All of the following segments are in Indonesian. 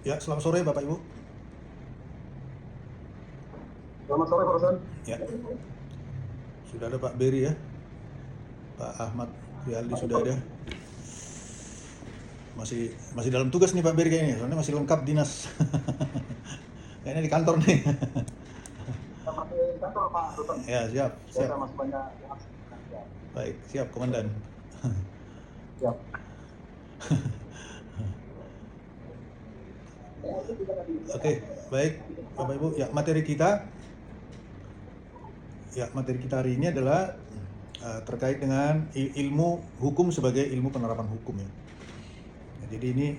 Ya, selamat sore Bapak Ibu. Selamat sore, Pak Rosan. Ya, sudah ada Pak Beri ya, Pak Ahmad Rialdi sudah ada. Masih masih dalam tugas nih Pak Beri kayaknya, soalnya masih lengkap dinas. Kayaknya di kantor nih. Kita masih di kantor, Pak Rosan. Ya, siap, siap. Biasa masih banyak yang harus ya. Baik, siap Komandan. Siap. Oke, baik Bapak Ibu. Ya materi kita hari ini adalah terkait dengan ilmu hukum sebagai ilmu penerapan hukum ya. Jadi ini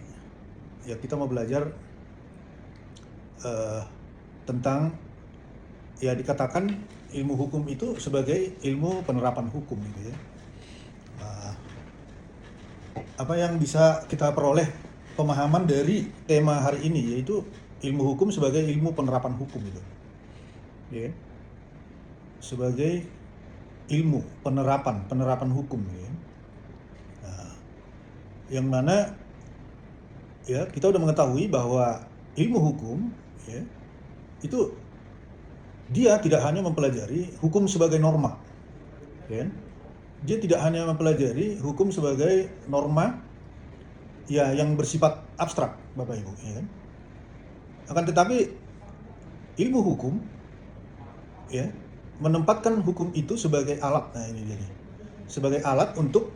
ya kita mau belajar tentang ya dikatakan ilmu hukum itu sebagai ilmu penerapan hukum gitu ya. Apa yang bisa kita peroleh pemahaman dari tema hari ini yaitu ilmu hukum sebagai ilmu penerapan hukum gitu. Ya. Sebagai ilmu penerapan hukum ya. Nah, yang mana ya kita udah mengetahui bahwa ilmu hukum ya itu dia tidak hanya mempelajari hukum sebagai norma ya. Dia tidak hanya mempelajari hukum sebagai norma ya yang bersifat abstrak Bapak Ibu ya kan. Akan tetapi ilmu hukum ya menempatkan hukum itu sebagai alat. Nah ini dia nih. Sebagai alat untuk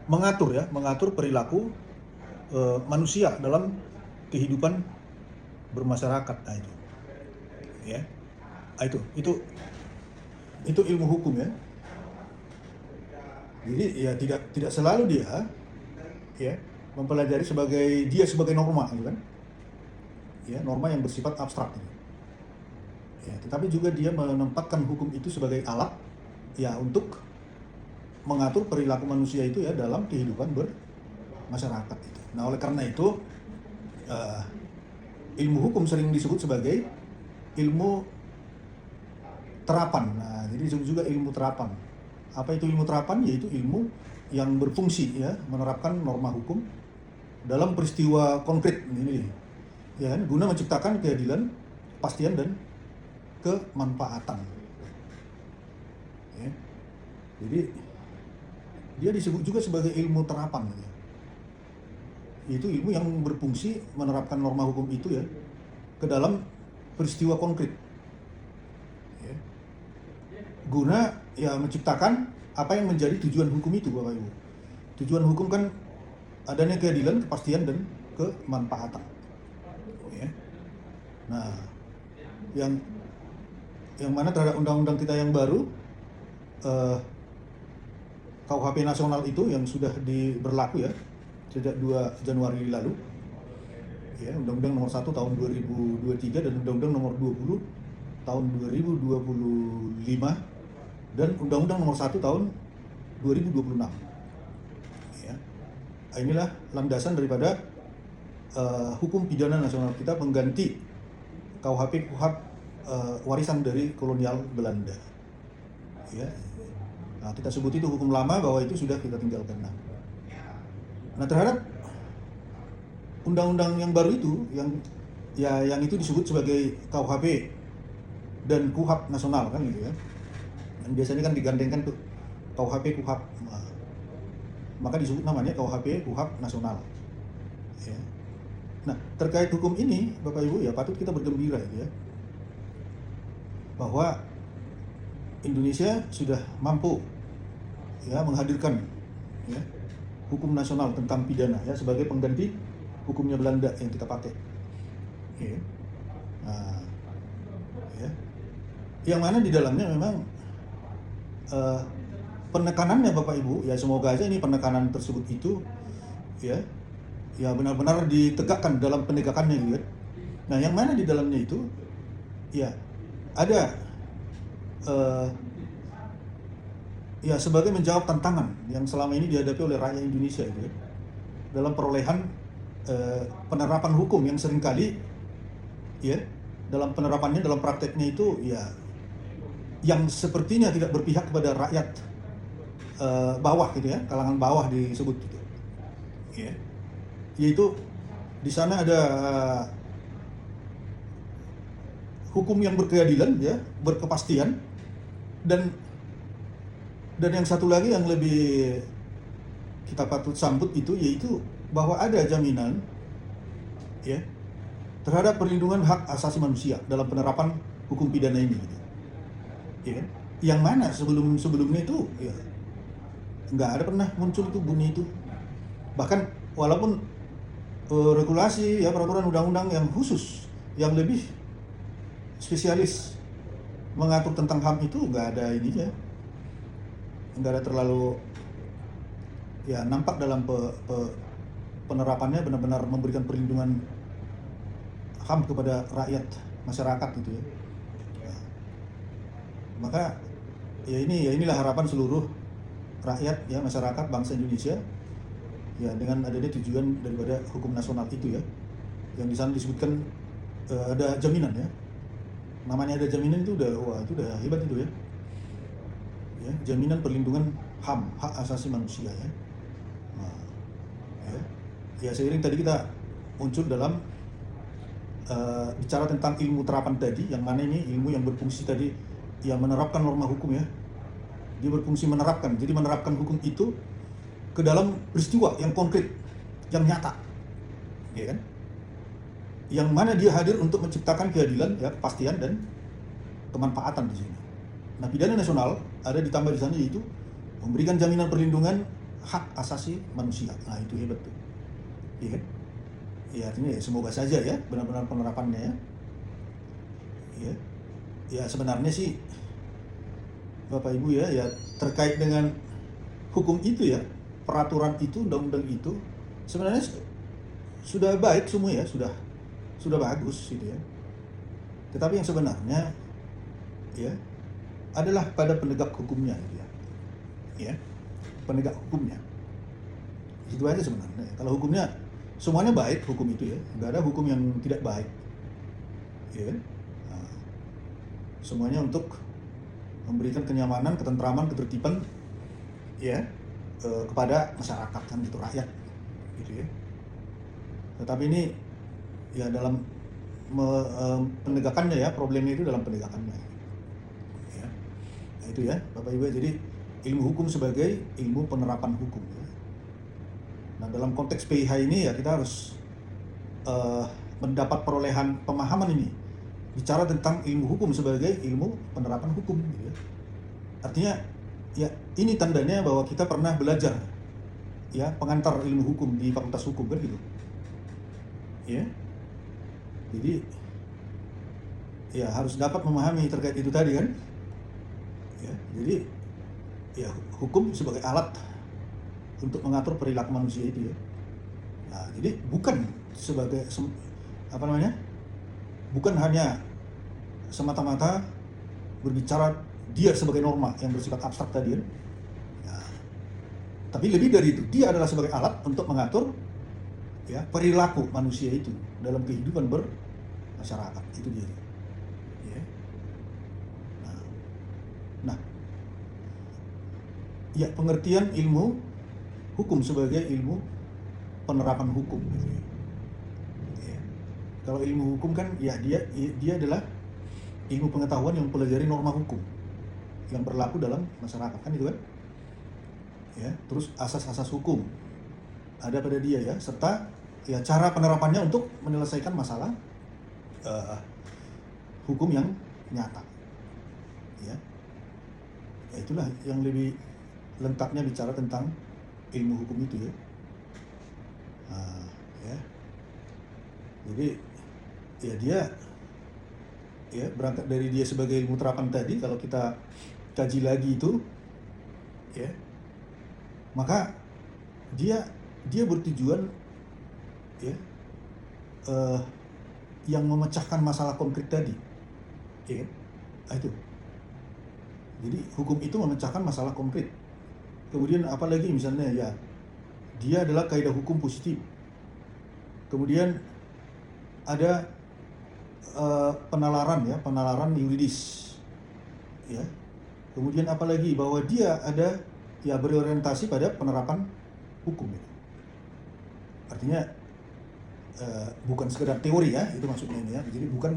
mengatur perilaku manusia dalam kehidupan bermasyarakat. Nah itu ya. Nah, itu ilmu hukum ya. Jadi ya tidak selalu dia ya mempelajari sebagai norma gitu kan. Ya, norma yang bersifat abstrak gitu. Ya, tetapi juga dia menempatkan hukum itu sebagai alat ya untuk mengatur perilaku manusia itu ya dalam kehidupan bermasyarakat itu. Nah, oleh karena itu ilmu hukum sering disebut sebagai ilmu terapan. Nah, jadi disebut juga ilmu terapan. Apa itu ilmu terapan? Yaitu ilmu yang berfungsi ya menerapkan norma hukum dalam peristiwa konkret ini ya guna menciptakan keadilan, kepastian dan kemanfaatan. Ya. Jadi dia disebut juga sebagai ilmu terapan gitu. Itu ilmu yang berfungsi menerapkan norma hukum itu ya ke dalam peristiwa konkret. Ya. Guna ya menciptakan apa yang menjadi tujuan hukum itu Bapak Ibu. Tujuan hukum kan adanya keadilan, kepastian dan kemanfaatan. Ya. Nah, yang mana terhadap undang-undang kita yang baru KUHP nasional itu yang sudah berlaku ya sejak 2 Januari lalu ya, Undang-Undang nomor 1 tahun 2023 dan Undang-Undang nomor 20 tahun 2025 dan Undang-Undang nomor 1 tahun 2026 ya. Inilah landasan daripada hukum pidana nasional kita mengganti KUHP warisan dari kolonial Belanda ya. Nah, kita sebut itu hukum lama bahwa itu sudah kita tinggalkan. Nah, terhadap undang-undang yang baru itu yang itu disebut sebagai KUHP dan KUHAP nasional kan gitu ya. Dan biasanya kan digandengkan tuh KUHP KUHAP. Nah, maka disebut namanya KUHP KUHAP nasional. Ya. Nah, terkait hukum ini Bapak Ibu ya patut kita bergembira ya. Bahwa Indonesia sudah mampu ya menghadirkan ya hukum nasional tentang pidana ya sebagai pengganti hukumnya Belanda yang kita pakai. Ya. Nah, ya. Yang mana di dalamnya memang penekanannya Bapak Ibu ya semoga aja ini penekanan tersebut itu ya benar-benar ditegakkan dalam penegakannya gitu. Nah, yang mana di dalamnya itu ya ada ya sebagai menjawab tantangan yang selama ini dihadapi oleh rakyat Indonesia itu ya, dalam perolehan penerapan hukum yang seringkali ya dalam penerapannya dalam prakteknya itu ya yang sepertinya tidak berpihak kepada rakyat bawah gitu ya, kalangan bawah disebut gitu ya, yaitu di sana ada hukum yang berkeadilan, ya, berkepastian, dan yang satu lagi yang lebih kita patut sambut itu yaitu bahwa ada jaminan, ya, terhadap perlindungan hak asasi manusia dalam penerapan hukum pidana ini, gitu. Ya kan? Yang mana sebelumnya itu ya nggak ada pernah muncul itu bunyi itu. Bahkan walaupun regulasi, ya, peraturan undang-undang yang khusus yang lebih spesialis mengatur tentang HAM itu nggak ada ininya, nggak ada terlalu, ya, nampak dalam penerapannya benar-benar memberikan perlindungan HAM kepada rakyat masyarakat gitu, ya. Ya. Maka ya inilah harapan seluruh rakyat, ya, masyarakat bangsa Indonesia, ya, dengan adanya tujuan daripada hukum nasional itu, ya, yang di sana disebutkan ada jaminan, ya, namanya ada jaminan itu udah, wah, itu udah hebat itu, ya, ya, jaminan perlindungan HAM, hak asasi manusia, ya. Nah, ya, seiring tadi kita muncul dalam bicara tentang ilmu terapan tadi, yang mana ini ilmu yang berfungsi tadi, yang menerapkan norma hukum, ya, dia berfungsi menerapkan, jadi menerapkan hukum itu ke dalam peristiwa yang konkret, yang nyata, ya kan, yang mana dia hadir untuk menciptakan keadilan, ya, kepastian dan kemanfaatan di sini. Nah, pidana nasional ada ditambah di sana yaitu memberikan jaminan perlindungan hak asasi manusia. Nah, itu hebat tuh, ya kan? Ya, artinya ya, semoga saja, ya, benar-benar penerapannya, ya. Ya, ya, sebenarnya sih Bapak Ibu, ya, terkait dengan hukum itu, ya, peraturan itu, undang-undang itu sebenarnya sudah baik semua, ya, sudah bagus gitu, ya. Tetapi yang sebenarnya, ya, adalah pada penegak hukumnya, gitu, ya, penegak hukumnya. Itu aja sebenarnya. Kalau hukumnya semuanya baik, hukum itu, ya, nggak ada hukum yang tidak baik, ya. Nah, semuanya untuk memberikan kenyamanan, ketentraman, ketertiban, ya, kepada masyarakat, kan gitu, rakyat, gitu, ya. Tetapi ini, ya, dalam penegakannya, ya, problemnya itu dalam penegakannya, ya. Nah, itu, ya, Bapak Ibu. Jadi ilmu hukum sebagai ilmu penerapan hukum, ya. Nah, dalam konteks PIH ini, ya, kita harus mendapat perolehan pemahaman ini, bicara tentang ilmu hukum sebagai ilmu penerapan hukum, gitu, ya. Artinya, ya, ini tandanya bahwa kita pernah belajar, ya, pengantar ilmu hukum di Fakultas Hukum, kan gitu, ya. Jadi, ya, harus dapat memahami terkait itu tadi, kan, ya. Jadi, ya, hukum sebagai alat untuk mengatur perilaku manusia itu, ya. Nah, jadi bukan sebagai bukan hanya semata-mata berbicara dia sebagai norma yang bersifat abstrak tadi, kan. Nah, tapi lebih dari itu, dia adalah sebagai alat untuk mengatur, ya, perilaku manusia itu dalam kehidupan bermasyarakat, itu dia, ya. Nah, ya, pengertian ilmu hukum sebagai ilmu penerapan hukum, gitu, ya. Kalau ilmu hukum kan, ya, dia adalah ilmu pengetahuan yang mempelajari norma hukum yang berlaku dalam masyarakat, kan itu, kan, ya. Terus asas-asas hukum ada pada dia, ya, serta, ya, cara penerapannya untuk menyelesaikan masalah hukum yang nyata, ya. Ya, itulah yang lebih lengkapnya bicara tentang ilmu hukum itu, ya. Nah, ya. Jadi, ya, dia, ya, berangkat dari dia sebagai ilmu terapan tadi, kalau kita kaji lagi itu, ya, maka dia bertujuan, ya, yang memecahkan masalah konkret tadi, ya. Nah, itu. Jadi hukum itu memecahkan masalah konkret. Kemudian apalagi misalnya, ya, dia adalah kaidah hukum positif. Kemudian ada penalaran yuridis, ya. Kemudian apalagi bahwa dia ada, ya, berorientasi pada penerapan hukum, ya. Artinya bukan sekedar teori ya, itu maksudnya ini ya. Jadi bukan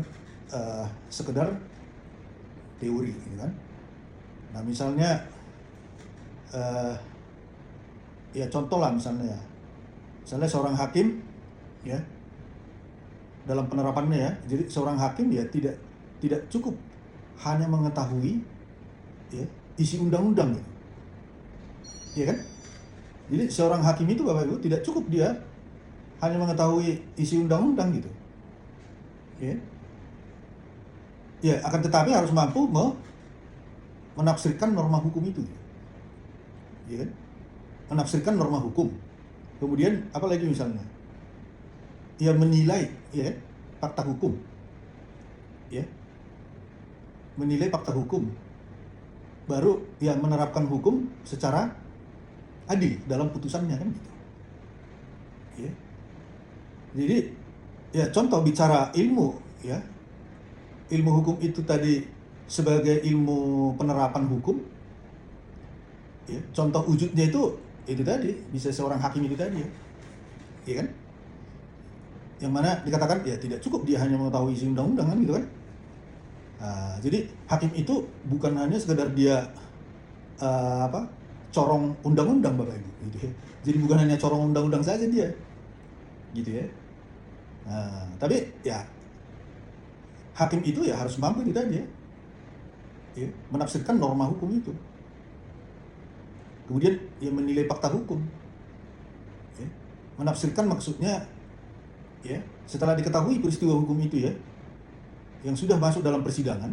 sekedar teori, gitu kan. Nah misalnya ya contoh lah misalnya seorang hakim ya, dalam penerapannya ya, jadi seorang hakim ya tidak cukup hanya mengetahui ya isi undang-undang gitu. Ya kan? Jadi seorang hakim itu Bapak Ibu tidak cukup dia hanya mengetahui isi undang-undang gitu. Ya. Ya, akan tetapi harus mampu menafsirkan norma hukum itu. Ya kan? Menafsirkan norma hukum. Kemudian apa lagi misalnya? Ya menilai ya fakta hukum. Ya. Menilai fakta hukum. Baru ya menerapkan hukum secara adil dalam putusannya kan gitu. Ya. Jadi ya contoh bicara ilmu ya. Ilmu hukum itu tadi sebagai ilmu penerapan hukum. Ya, contoh wujudnya itu tadi bisa seorang hakim itu tadi ya. Ya kan? Yang mana dikatakan ya tidak cukup dia hanya mengetahui isi undang-undang kan gitu kan. Nah, jadi hakim itu bukan hanya sekedar dia corong undang-undang Bapak Ibu gitu ya. Jadi bukan hanya corong undang-undang saja dia. Gitu ya. Nah, tapi ya hakim itu ya harus mampu itu tadi ya. Ya, menafsirkan norma hukum itu. Kemudian ya menilai fakta hukum. Ya, menafsirkan maksudnya ya, setelah diketahui peristiwa hukum itu ya yang sudah masuk dalam persidangan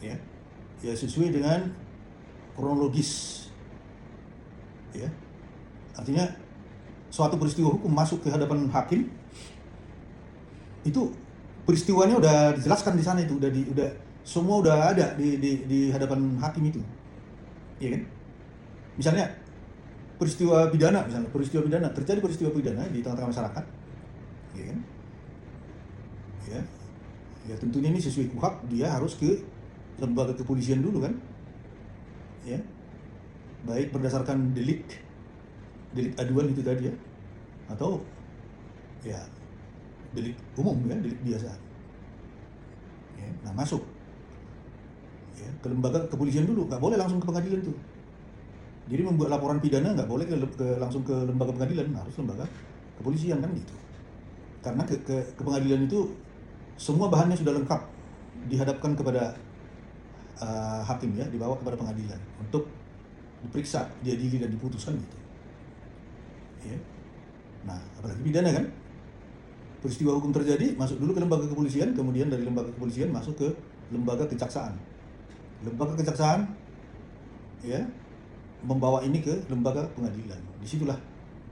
ya sesuai dengan kronologis ya, artinya suatu peristiwa hukum masuk ke hadapan hakim itu peristiwanya udah dijelaskan di sana, itu udah semua udah ada di hadapan hakim itu ya kan. Misalnya peristiwa pidana terjadi peristiwa pidana di tengah-tengah masyarakat ya kan. Ya tentunya ini sesuai KUHP, dia harus ke lembaga kepolisian dulu kan. Ya. Baik berdasarkan delik aduan itu tadi ya, atau ya delik umum ya, delik biasa. Ya, nah masuk ya, ke lembaga kepolisian dulu, nggak boleh langsung ke pengadilan tuh. Jadi membuat laporan pidana nggak boleh langsung ke lembaga pengadilan, harus lembaga kepolisian kan gitu. Karena ke pengadilan itu semua bahannya sudah lengkap, dihadapkan kepada hakim ya, dibawa kepada pengadilan untuk diperiksa, diadili dan diputuskan gitu. Ya. Nah, apalagi pidana kan, peristiwa hukum terjadi, masuk dulu ke lembaga kepolisian, kemudian dari lembaga kepolisian masuk ke lembaga kejaksaan. Lembaga kejaksaan ya membawa ini ke lembaga pengadilan. Disitulah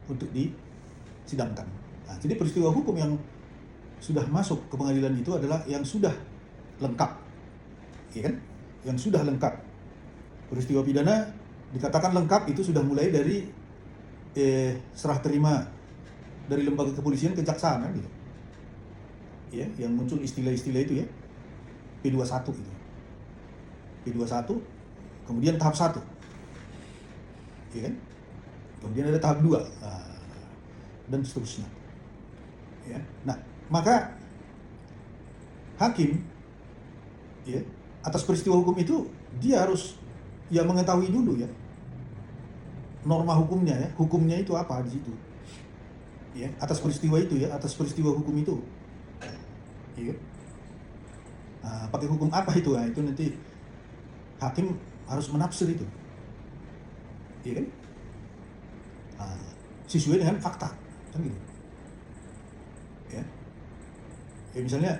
untuk disidangkan. Nah, jadi peristiwa hukum yang sudah masuk ke pengadilan itu adalah yang sudah lengkap, ya kan? Yang sudah lengkap. Peristiwa pidana dikatakan lengkap itu sudah mulai dari serah terima dari lembaga kepolisian kejaksaan kan gitu. Ya, yang muncul istilah-istilah itu ya. P21 itu. P21, kemudian tahap 1. Ya kan? Kemudian ada tahap 2. Dan seterusnya. Ya. Nah, maka hakim ya atas peristiwa hukum itu dia harus ya mengetahui dulu ya norma hukumnya ya, hukumnya itu apa di situ ya, atas peristiwa itu ya, atas peristiwa hukum itu ya. Nah, pakai hukum apa itu? Nah, itu nanti hakim harus menafsir itu ya kan. Nah, sesuai dengan fakta kan gitu ya. Ya misalnya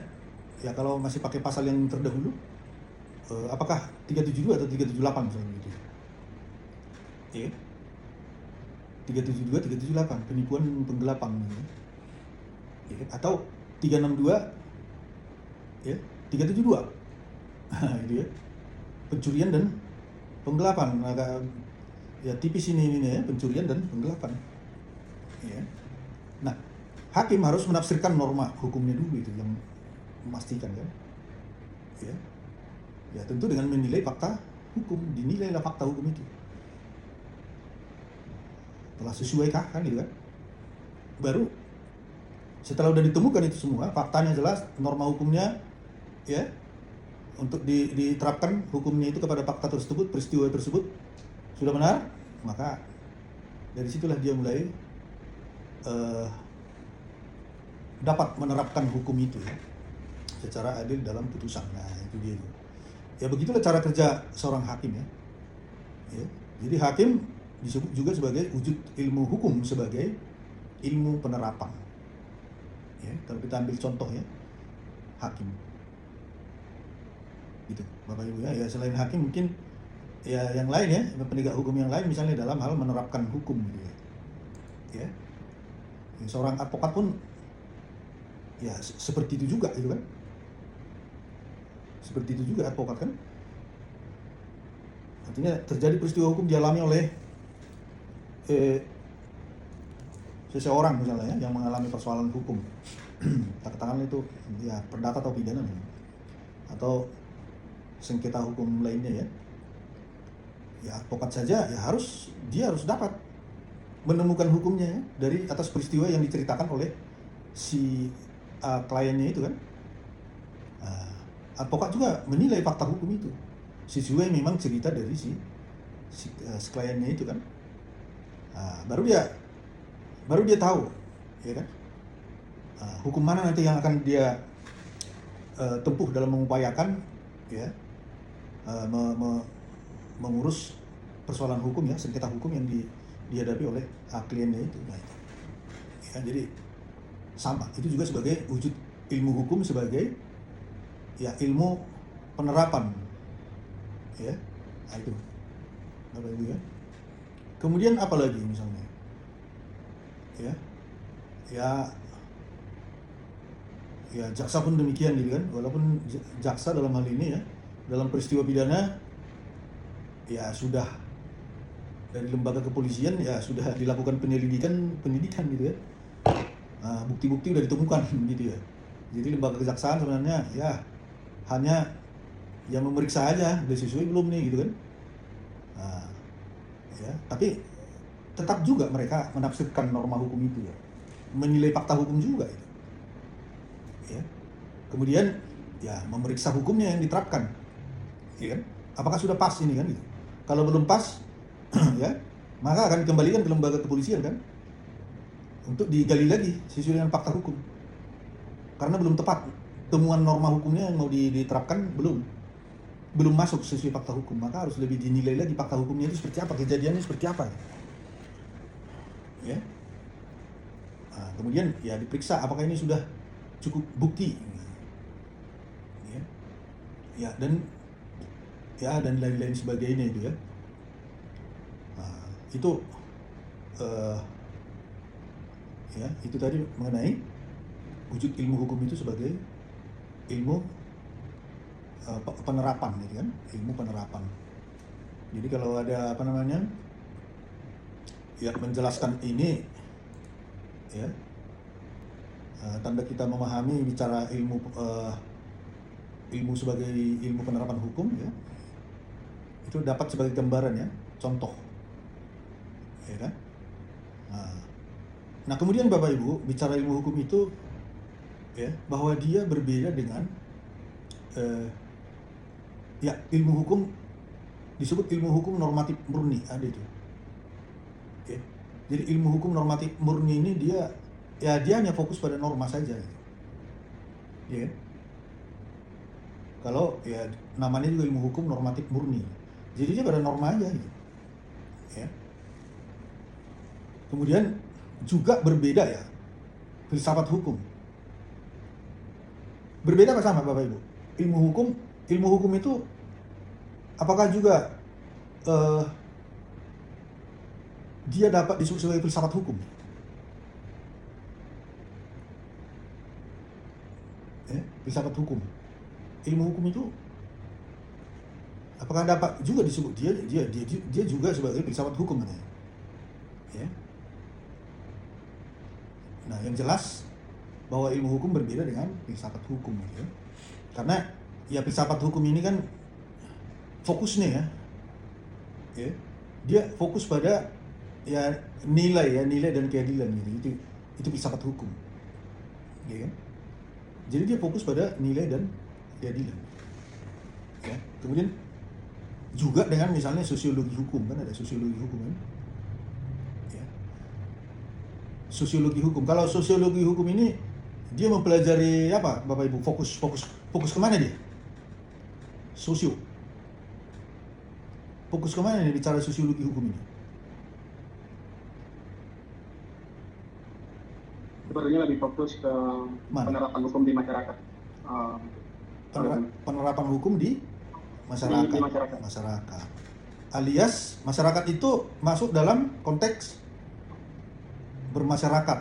ya kalau masih pakai pasal yang terdahulu apakah 372 atau 378 misalnya gitu. Ya. 372 378 penipuan penggelapan gitu. Ya, atau 362 ya 372. Gitu ya. Pencurian dan penggelapan, agak ya tipis ini ya, pencurian dan penggelapan. Ya. Nah, hakim harus menafsirkan norma hukumnya dulu itu yang memastikan kan. Ya. Ya tentu dengan menilai fakta hukum, dinilailah fakta hukum itu. Telah sesuaikah kan gitu kan. Baru Setelah udah ditemukan itu semua, faktanya jelas, norma hukumnya ya untuk diterapkan hukumnya itu kepada fakta tersebut, peristiwa tersebut sudah benar, maka dari situlah dia mulai dapat menerapkan hukum itu ya, secara adil dalam putusan. Nah itu dia. Ya begitulah cara kerja seorang hakim ya. Ya. Jadi hakim disebut juga sebagai wujud ilmu hukum sebagai ilmu penerapan. Ya, kalau kita ambil contoh ya, hakim. Gitu, Bapak Ibu ya. Ya selain hakim mungkin ya yang lain ya, penegak hukum yang lain misalnya dalam hal menerapkan hukum gitu ya. Ya. Seorang advokat pun ya seperti itu juga gitu kan. Seperti itu juga advokat kan. Artinya terjadi peristiwa hukum dialami oleh seseorang misalnya ya, yang mengalami persoalan hukum. Katakanlah itu ya perdata atau pidana atau sengketa hukum lainnya ya. Ya advokat saja ya dia harus dapat menemukan hukumnya ya, dari atas peristiwa yang diceritakan oleh si kliennya itu kan. Advokat juga menilai fakta hukum itu sesuai memang cerita dari si kliennya itu kan. Baru dia tahu ya kan, hukum mana nanti yang akan dia tempuh dalam mengupayakan ya mengurus persoalan hukum ya, sengketa hukum yang dihadapi oleh kliennya itu. Nah, itu. Ya, jadi sama, itu juga sebagai wujud ilmu hukum sebagai ya ilmu penerapan ya. Nah, itu Bapak Ibu ya. Kemudian apa lagi misalnya ya jaksa pun demikian gitu kan, walaupun jaksa dalam hal ini ya, dalam peristiwa pidana ya sudah dari lembaga kepolisian ya sudah dilakukan pendidikan gitu ya. Bukti-bukti udah ditemukan gitu ya. Jadi lembaga kejaksaan sebenarnya ya hanya yang memeriksa aja udah sesuai belum nih gitu kan. Ya, tapi tetap juga mereka menafsirkan norma hukum itu ya, menilai fakta hukum juga itu. Ya. Kemudian ya memeriksa hukumnya yang diterapkan, ya kan? Apakah sudah pas ini kan? Gitu. Kalau belum pas, ya maka akan dikembalikan ke lembaga kepolisian kan, untuk digali lagi sesuai dengan fakta hukum. Karena belum tepat temuan norma hukumnya yang mau diterapkan belum masuk sesuai fakta hukum, maka harus lebih dinilai lagi fakta hukumnya itu seperti apa, kejadiannya seperti apa. Ya. Kemudian ya diperiksa apakah ini sudah cukup bukti. Ya dan lain-lain sebagainya itu ya. Itu ya itu tadi mengenai wujud ilmu hukum itu sebagai ilmu penerapan gitu kan, ilmu penerapan. Jadi kalau ada ya menjelaskan ini ya, tanda kita memahami bicara ilmu sebagai ilmu penerapan hukum ya, itu dapat sebagai gambaran ya, contoh ya kan. Nah kemudian Bapak Ibu bicara ilmu hukum itu ya, bahwa dia berbeda dengan ya ilmu hukum disebut ilmu hukum normatif murni, ada itu. Ya. Jadi ilmu hukum normatif murni ini dia hanya fokus pada norma saja. Ya. Kalau ya namanya juga ilmu hukum normatif murni. Jadi dia pada norma aja gitu. Ya. Kemudian juga berbeda ya filsafat hukum. Berbeda apa sama Bapak Ibu? Ilmu hukum itu apakah juga dia dapat disebut sebagai filsafat hukum? Filsafat hukum. Ilmu hukum itu apakah dapat juga disebut dia juga sebagai filsafat hukum katanya? Ya. Nah, yang jelas bahwa ilmu hukum berbeda dengan filsafat hukum gitu ya. Karena ya filsafat hukum ini kan fokusnya ya, dia fokus pada ya nilai dan keadilan gitu. Itu filsafat hukum. ya kan? Jadi dia fokus pada nilai dan keadilan. Ya. Kemudian juga dengan misalnya sosiologi hukum, kan ada sosiologi hukum kan? Ya. Sosiologi hukum. Kalau sosiologi hukum ini dia mempelajari apa, Bapak Ibu? Fokus kemana dia? Sosio. Fokus kemana nih bicara sosiologi hukum ini? Sebenarnya lebih fokus ke Mana? penerapan hukum di masyarakat. Penerapan hukum di masyarakat. Di masyarakat. Masyarakat. Alias masyarakat itu masuk dalam konteks bermasyarakat.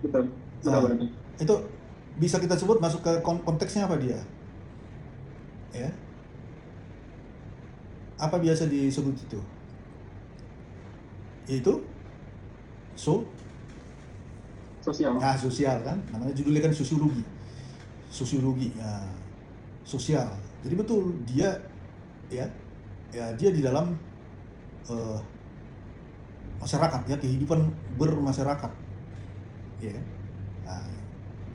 Betul. Nah, Betul. itu bisa kita sebut masuk ke konteksnya apa dia? Ya. Apa biasa disebut itu? Yaitu Sosial. Nah, sosial kan, namanya judulnya kan sosiologi, ya, sosial. Jadi betul dia, ya dia di dalam masyarakat, ya, kehidupan bermasyarakat, ya kan. Nah,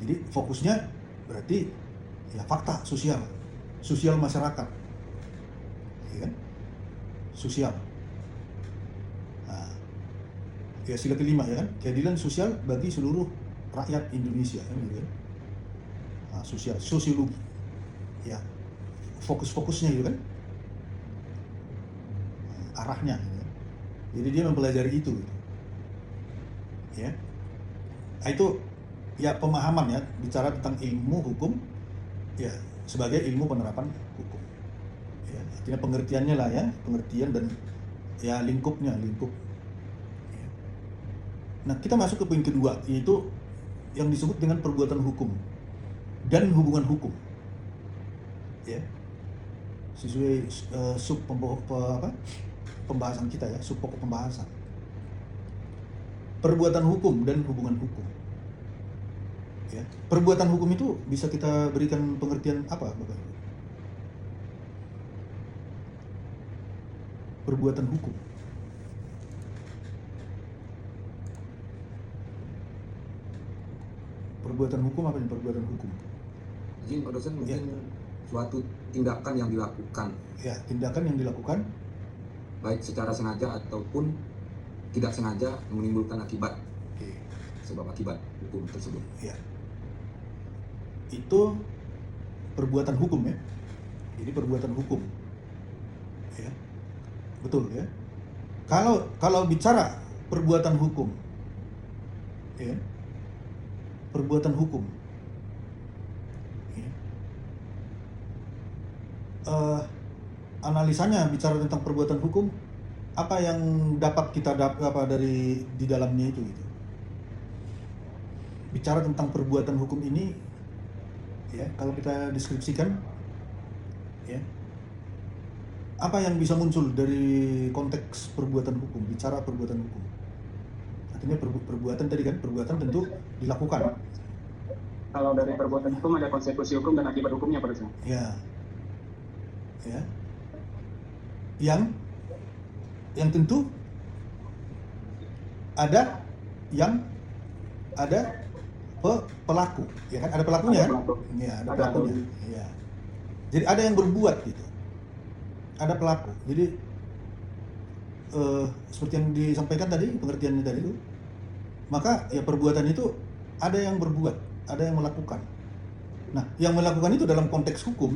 jadi fokusnya berarti ya fakta sosial masyarakat, ya kan, sosial. Nah, ya sila kelima ya kan, keadilan sosial bagi seluruh rakyat Indonesia kan gitu kan. Nah, sosiologi, ya fokusnya gitu kan. Nah, arahnya gitu kan. Jadi dia mempelajari itu gitu. Ya. Nah, itu ya pemahaman ya, bicara tentang ilmu hukum ya sebagai ilmu penerapan hukum. Ya, artinya pengertiannya lah ya, pengertian dan ya lingkup. Nah, kita masuk ke poin kedua, yaitu yang disebut dengan perbuatan hukum dan hubungan hukum. Ya. Sesuai pembahasan kita ya, sub pokok pembahasan. Perbuatan hukum dan hubungan hukum. Ya. Perbuatan hukum itu bisa kita berikan pengertian apa, Bapak Ibu? Perbuatan hukum. Perbuatan hukum apa nih perbuatan hukum? Izin Pak dosen, mungkin suatu tindakan yang dilakukan. Ya, tindakan yang dilakukan Baik secara sengaja ataupun tidak sengaja menimbulkan akibat. Sebab akibat hukum tersebut. Ya. Itu perbuatan hukum ya. Jadi perbuatan hukum. Ya. Betul ya. Kalau bicara perbuatan hukum. Ya. Perbuatan hukum. Ya. Analisanya bicara tentang perbuatan hukum, apa yang dapat kita dari di dalamnya itu gitu. Bicara tentang perbuatan hukum ini, ya kalau kita deskripsikan, ya apa yang bisa muncul dari konteks perbuatan hukum, bicara perbuatan hukum. Artinya perbuatan tadi kan, perbuatan tentu dilakukan. Kalau dari perbuatan hukum ada konsekuensi hukum dan akibat hukumnya Pak dosen. Ya. Yang tentu ada pelaku, ya kan, ada pelakunya kan? Ya, ada pelakunya. Ya. Jadi ada yang berbuat gitu. Ada pelaku. Jadi seperti yang disampaikan tadi, pengertiannya tadi itu, maka ya perbuatan itu ada yang berbuat, ada yang melakukan. Nah, yang melakukan itu dalam konteks hukum,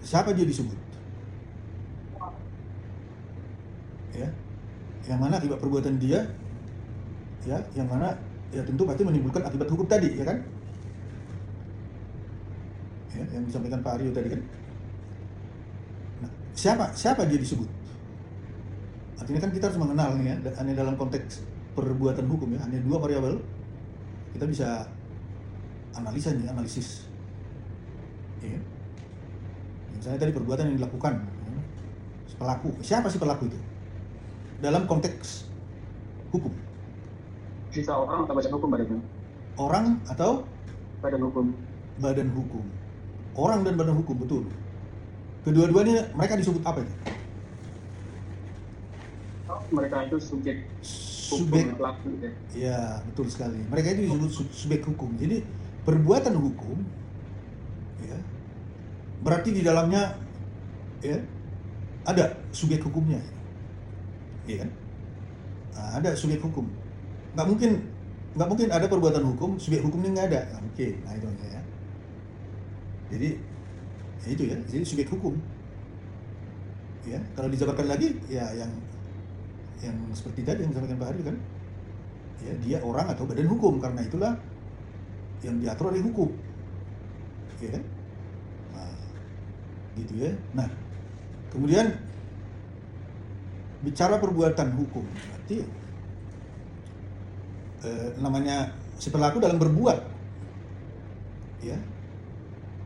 siapa dia disebut? Ya, yang mana akibat perbuatan dia, ya, yang mana ya tentu pasti menimbulkan akibat hukum tadi, ya kan? Ya, yang disampaikan Pak Aryo tadi kan. Nah, siapa dia disebut? Artinya kan kita harus mengenal nih ya, hanya dalam konteks perbuatan hukum ya, hanya dua variabel. Kita bisa analisis. Ya. Misalnya tadi perbuatan yang dilakukan, ya. Pelaku. Siapa sih pelaku itu? Dalam konteks hukum. Bisa orang atau badan hukum Pak dosen? Orang atau Badan hukum. badan hukum. Orang dan badan hukum, betul. Kedua-duanya mereka disebut apa itu? Mereka itu subjek. subjek. pelaku ya. Ya, betul sekali. Mereka itu disebut subjek hukum. Jadi perbuatan hukum, ya, berarti di dalamnya, ya, ada subjek hukumnya, ya kan? Nah, ada subjek hukum. Nggak mungkin ada perbuatan hukum subjek hukumnya nggak ada. Nggak mungkin. Nah itu ya. Jadi ya itu ya. Jadi subjek hukum. Ya, kalau dijabarkan lagi, ya yang seperti tadi yang disampaikan Pak Hari kan. Ya, dia orang atau badan hukum, karena itulah yang diatur oleh hukum, ya kan? Nah, gitu ya. Nah, kemudian bicara perbuatan hukum, berarti namanya si pelaku dalam berbuat, ya.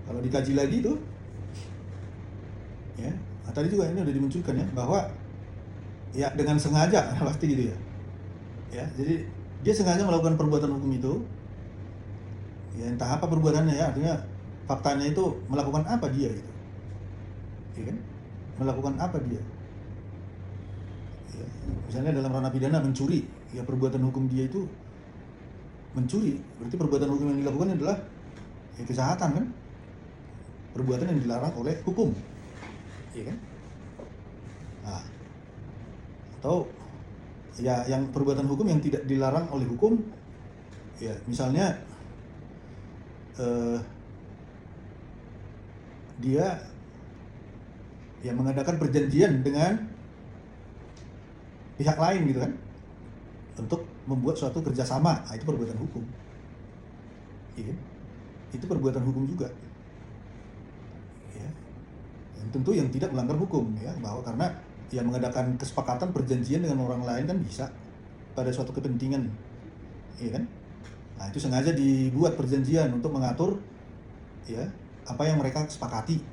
Kalau dikaji lagi tuh, ya, nah, tadi juga ini udah dimunculkan ya, bahwa ya dengan sengaja pasti gitu ya. Ya, jadi dia sengaja melakukan perbuatan hukum itu, ya entah apa perbuatannya ya, artinya faktanya itu melakukan apa dia gitu, ya kan? Melakukan apa dia? Ya, misalnya dalam ranah pidana mencuri, ya perbuatan hukum dia itu mencuri, berarti perbuatan hukum yang dilakukan adalah ya kejahatan kan? Perbuatan yang dilarang oleh hukum, ya kan? Nah, atau ya yang perbuatan hukum yang tidak dilarang oleh hukum, ya misalnya dia ya mengadakan perjanjian dengan pihak lain gitu kan, untuk membuat suatu kerjasama. Nah, itu perbuatan hukum, ya, itu perbuatan hukum juga, ya, yang tentu yang tidak melanggar hukum ya, bahwa karena ya mengadakan kesepakatan perjanjian dengan orang lain kan bisa pada suatu kepentingan, ya kan? Nah itu sengaja dibuat perjanjian untuk mengatur ya apa yang mereka sepakati.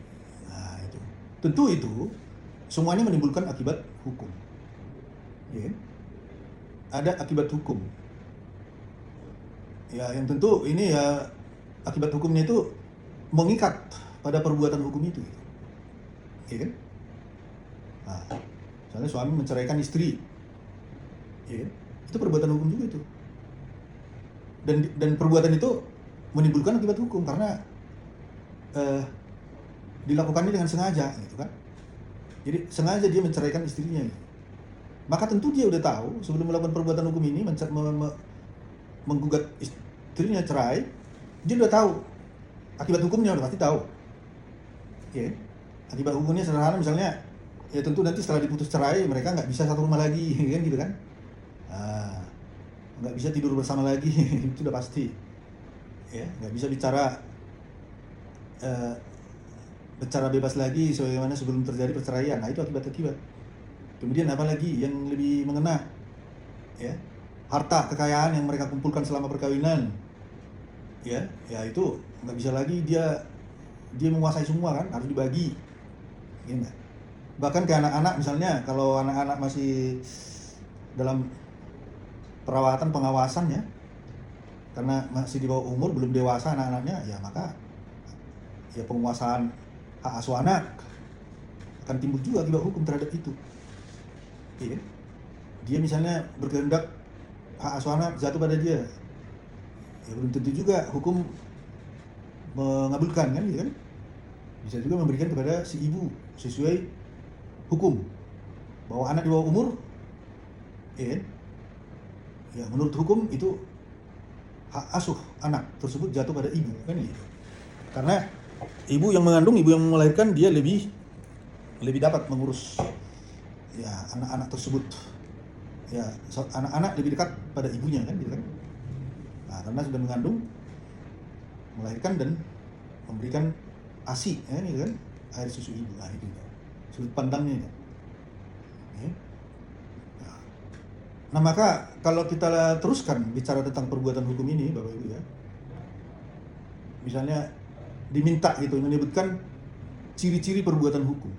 Nah itu tentu itu semuanya menimbulkan akibat hukum, ya kan? Ada akibat hukum ya, yang tentu ini ya akibat hukumnya itu mengikat pada perbuatan hukum itu, ya kan? Nah, misalnya suami menceraikan istri, ya, itu perbuatan hukum juga itu. Dan perbuatan itu menimbulkan akibat hukum karena dilakukannya dengan sengaja, gitu kan? Jadi sengaja dia menceraikan istrinya. Gitu. Maka tentu dia udah tahu sebelum melakukan perbuatan hukum ini menggugat istrinya cerai, dia udah tahu akibat hukumnya, udah pasti tahu. Ya, akibat hukumnya sederhana misalnya. Ya tentu nanti setelah diputus cerai mereka nggak bisa satu rumah lagi, kan gitu kan? Nah, nggak bisa tidur bersama lagi, itu udah pasti. Ya, nggak bisa bicara bebas lagi sebagaimana sebelum terjadi perceraian. Nah itu akibat-akibat. Kemudian apa lagi yang lebih mengena? Ya, harta kekayaan yang mereka kumpulkan selama perkawinan. Ya itu nggak bisa lagi dia menguasai semua kan, harus dibagi. Ya, bahkan ke anak-anak misalnya, kalau anak-anak masih dalam perawatan pengawasan ya, karena masih di bawah umur, belum dewasa anak-anaknya, ya maka ya penguasaan hak asuh anak akan timbul juga akibat hukum terhadap itu, ya. Dia misalnya berkehendak hak asuh anak jatuh pada dia, ya belum tentu juga hukum mengabulkan kan, gitu kan? Bisa juga memberikan kepada si ibu sesuai hukum bahwa anak di bawah umur, ya menurut hukum itu hak asuh anak tersebut jatuh pada ibu kan gitu. Karena ibu yang mengandung, ibu yang melahirkan, dia lebih dapat mengurus ya anak-anak tersebut. Ya anak-anak lebih dekat pada ibunya kan gitu kan. Nah, karena sudah mengandung, melahirkan dan memberikan ASI ya, gitu kan, air susu ibu. Nah itu sudut pandangnya ya. Nah maka kalau kita teruskan bicara tentang perbuatan hukum ini Bapak Ibu ya, misalnya diminta gitu menyebutkan ciri-ciri perbuatan hukum,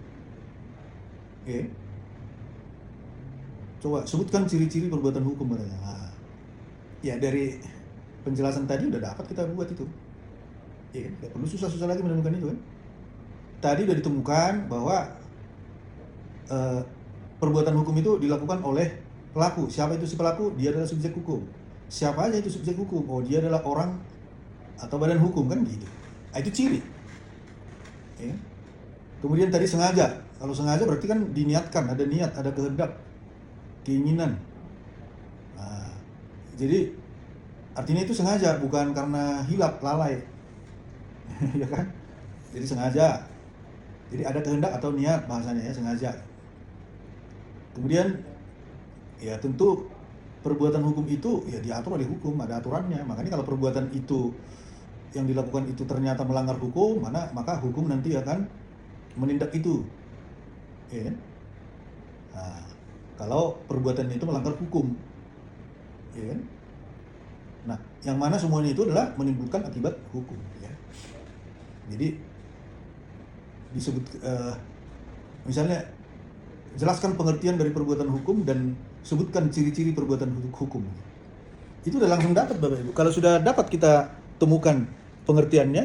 coba sebutkan ciri-ciri perbuatan hukum katanya. Nah, ya dari penjelasan tadi udah dapat kita buat itu, ya nggak perlu susah-susah lagi menemukan itu kan. Tadi udah ditemukan bahwa perbuatan hukum itu dilakukan oleh pelaku. Siapa itu si pelaku? Dia adalah subjek hukum. Siapa aja itu subjek hukum? Oh, dia adalah orang atau badan hukum, kan gitu. Nah, itu ciri. Ya. Kemudian tadi sengaja. Kalau sengaja berarti kan diniatkan, ada niat, ada kehendak, keinginan. Nah, jadi artinya itu sengaja, bukan karena hilap, lalai. Ya kan? Jadi sengaja. Jadi ada kehendak atau niat bahasanya, ya, sengaja. Kemudian ya tentu perbuatan hukum itu ya diatur oleh hukum, ada aturannya. Makanya kalau perbuatan itu yang dilakukan itu ternyata melanggar hukum, maka hukum nanti akan menindak itu. Ya. Nah, kalau perbuatan itu melanggar hukum. Ya. Nah, yang mana semuanya itu adalah menimbulkan akibat hukum. Ya. Jadi disebut misalnya jelaskan pengertian dari perbuatan hukum dan sebutkan ciri-ciri perbuatan hukum. Itu udah langsung dapat Bapak Ibu. Kalau sudah dapat kita temukan pengertiannya,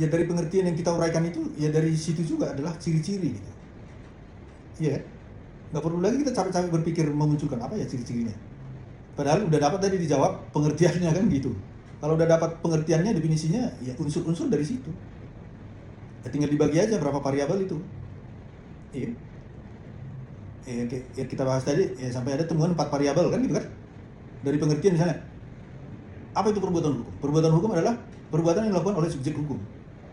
ya dari pengertian yang kita uraikan itu, ya dari situ juga adalah ciri-ciri gitu. Iya, nggak perlu lagi kita capek-capek berpikir memunculkan apa ya ciri-cirinya. Padahal udah dapat tadi dijawab pengertiannya kan gitu. Kalau udah dapat pengertiannya, definisinya, ya unsur-unsur dari situ. Ya tinggal dibagi aja berapa variabel itu. Iya. Ya kita bahas tadi, ya sampai ada temuan 4 variabel kan gitu kan. Dari pengertian misalnya, apa itu perbuatan hukum? Perbuatan hukum adalah perbuatan yang dilakukan oleh subjek hukum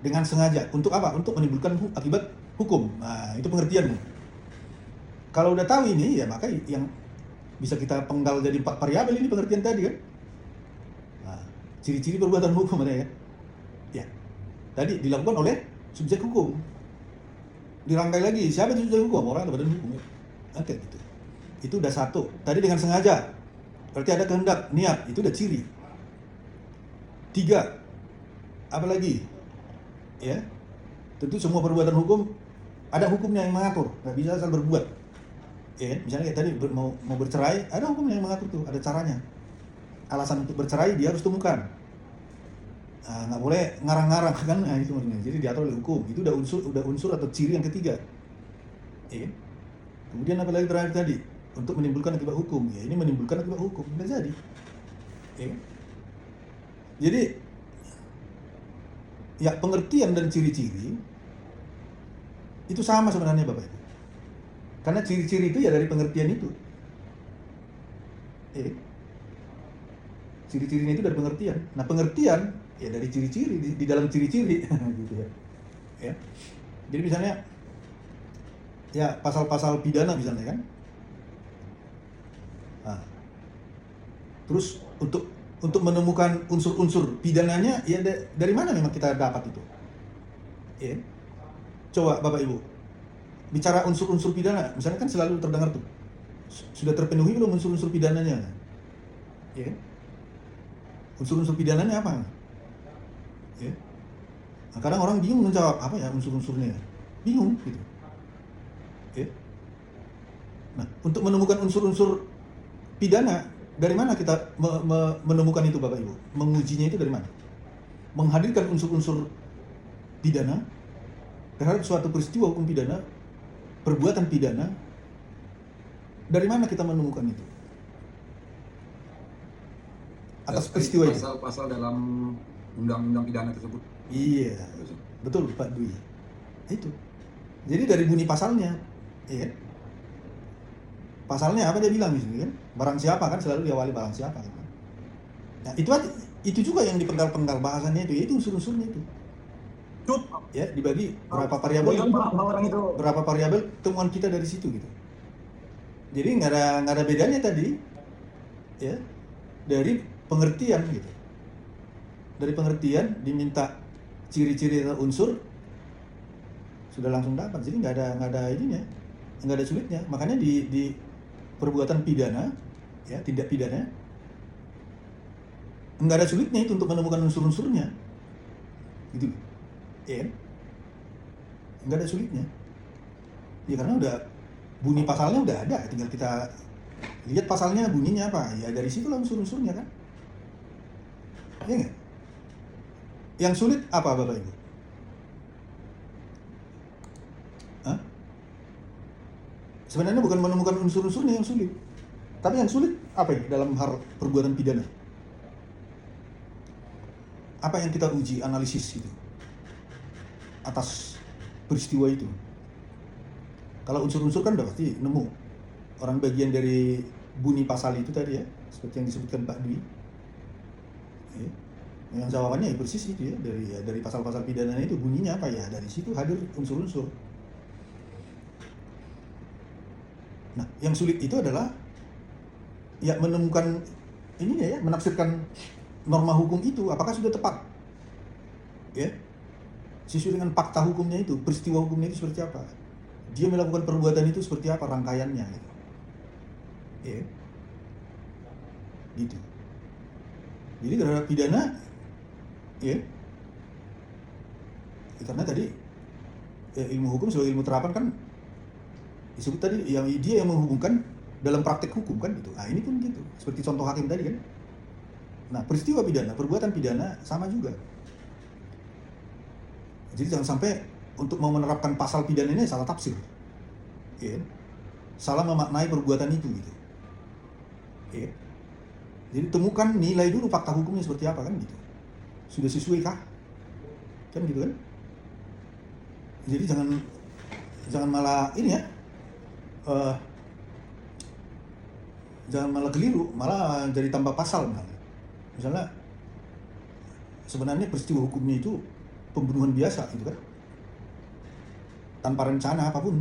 dengan sengaja. Untuk apa? Untuk menimbulkan akibat hukum. Nah, itu pengertiannya. Kalau udah tahu ini, ya maka yang bisa kita penggal jadi 4 variabel ini pengertian tadi kan. Nah, ciri-ciri perbuatan hukum ada ya. Ya. Tadi dilakukan oleh subjek hukum. Dirangkai lagi, siapa itu subjek hukum? Orang atau badan hukum. Oke, gitu. Itu udah satu. Tadi dengan sengaja. Berarti ada kehendak, niat, itu udah ciri. 3. Apa lagi? Ya. Tentu semua perbuatan hukum ada hukumnya yang mengatur, nggak bisa asal berbuat. Ya, misalnya kayak tadi mau bercerai, ada hukumnya yang mengatur tuh, ada caranya. Alasan untuk bercerai dia harus temukan. Nah, nggak boleh ngarang-ngarang kan, nah, itu maksudnya. Jadi diatur oleh hukum. Itu udah unsur atau ciri yang ketiga. Ya. Kemudian apa lagi terakhir tadi? Untuk menimbulkan akibat hukum. Ya, ini menimbulkan akibat hukum, udah jadi. Ya. Jadi ya pengertian dan ciri-ciri itu sama sebenarnya Bapak Ibu. Karena ciri-ciri itu ya dari pengertian itu. Ciri-cirinya itu dari pengertian. Nah, pengertian ya dari ciri-ciri, di dalam ciri-ciri gitu ya. Ya. Jadi misalnya ya pasal-pasal pidana misalnya kan. Nah, terus untuk menemukan unsur-unsur pidananya ya dari mana memang kita dapat itu. Ya. Coba Bapak Ibu bicara unsur-unsur pidana, misalnya kan selalu terdengar tuh, sudah terpenuhi belum unsur-unsur pidananya? Ya. Unsur-unsur pidananya apa? Ya. Nah, kadang orang bingung menjawab apa ya unsur-unsurnya, bingung gitu. Ya. Nah, untuk menemukan unsur-unsur pidana, dari mana kita menemukan itu Bapak Ibu? Mengujinya itu dari mana? Menghadirkan unsur-unsur pidana terhadap suatu peristiwa hukum pidana, perbuatan pidana, dari mana kita menemukan itu? Atas peristiwa itu. Pasal-pasal dalam undang-undang pidana tersebut. Iya, betul Pak Dwi. Itu. Jadi dari bunyi pasalnya, ya. Pasalnya apa dia bilang di sini kan? Barang siapa kan selalu diawali barang siapa. Kan? Nah, itu juga yang dipenggal-penggal bahasannya itu unsur-unsurnya itu. Ya, dibagi berapa variabel temuan kita dari situ gitu. Jadi nggak ada bedanya tadi, ya, dari pengertian gitu. Dari pengertian diminta ciri-ciri atau unsur sudah langsung dapat. Jadi nggak ada ininya, nggak ada sulitnya. Makanya di perbuatan pidana, ya, tindak pidana, nggak ada sulitnya itu untuk menemukan unsur-unsurnya, gitu. Ya, nggak ada sulitnya. Ya karena udah bunyi pasalnya udah ada, tinggal kita lihat pasalnya bunyinya apa. Ya dari situ lah unsur-unsurnya kan. Ya nggak? Yang sulit apa Bapak Ibu? Hah? Sebenarnya bukan menemukan unsur-unsurnya yang sulit. Tapi yang sulit apa ya dalam hal perbuatan pidana? Apa yang kita uji analisis itu atas peristiwa itu? Kalau unsur-unsur kan udah pasti nemu. Orang bagian dari bunyi pasal itu tadi ya, seperti yang disebutkan Pak Dwi. Ya. Yang jawabannya ya persis itu ya, dari pasal-pasal pidana itu bunyinya apa ya? Dari situ hadir unsur-unsur. Nah, yang sulit itu adalah ya menemukan ini ya, menafsirkan norma hukum itu apakah sudah tepat, ya, sesuai dengan fakta hukumnya itu, peristiwa hukumnya itu seperti apa, dia melakukan perbuatan itu seperti apa rangkaiannya, gitu. Ya, gitu. Jadi terhadap pidana, ya, karena tadi ilmu hukum sebagai ilmu terapan kan disebut tadi yang dia yang menghubungkan dalam praktek hukum kan gitu. Nah ini pun gitu, seperti contoh hakim tadi kan. Nah peristiwa pidana, perbuatan pidana sama juga. Jadi jangan sampai untuk mau menerapkan pasal pidana ini salah tafsir, ya, salah memaknai perbuatan itu gitu. Ya. Jadi temukan, nilai dulu fakta hukumnya seperti apa kan gitu. Sudah sesuai kah? Kan gitu kan. Jadi jangan malah ini ya. Jangan malah keliru, malah jadi tambah pasal misalnya sebenarnya peristiwa hukumnya itu pembunuhan biasa gitu kan, tanpa rencana apapun,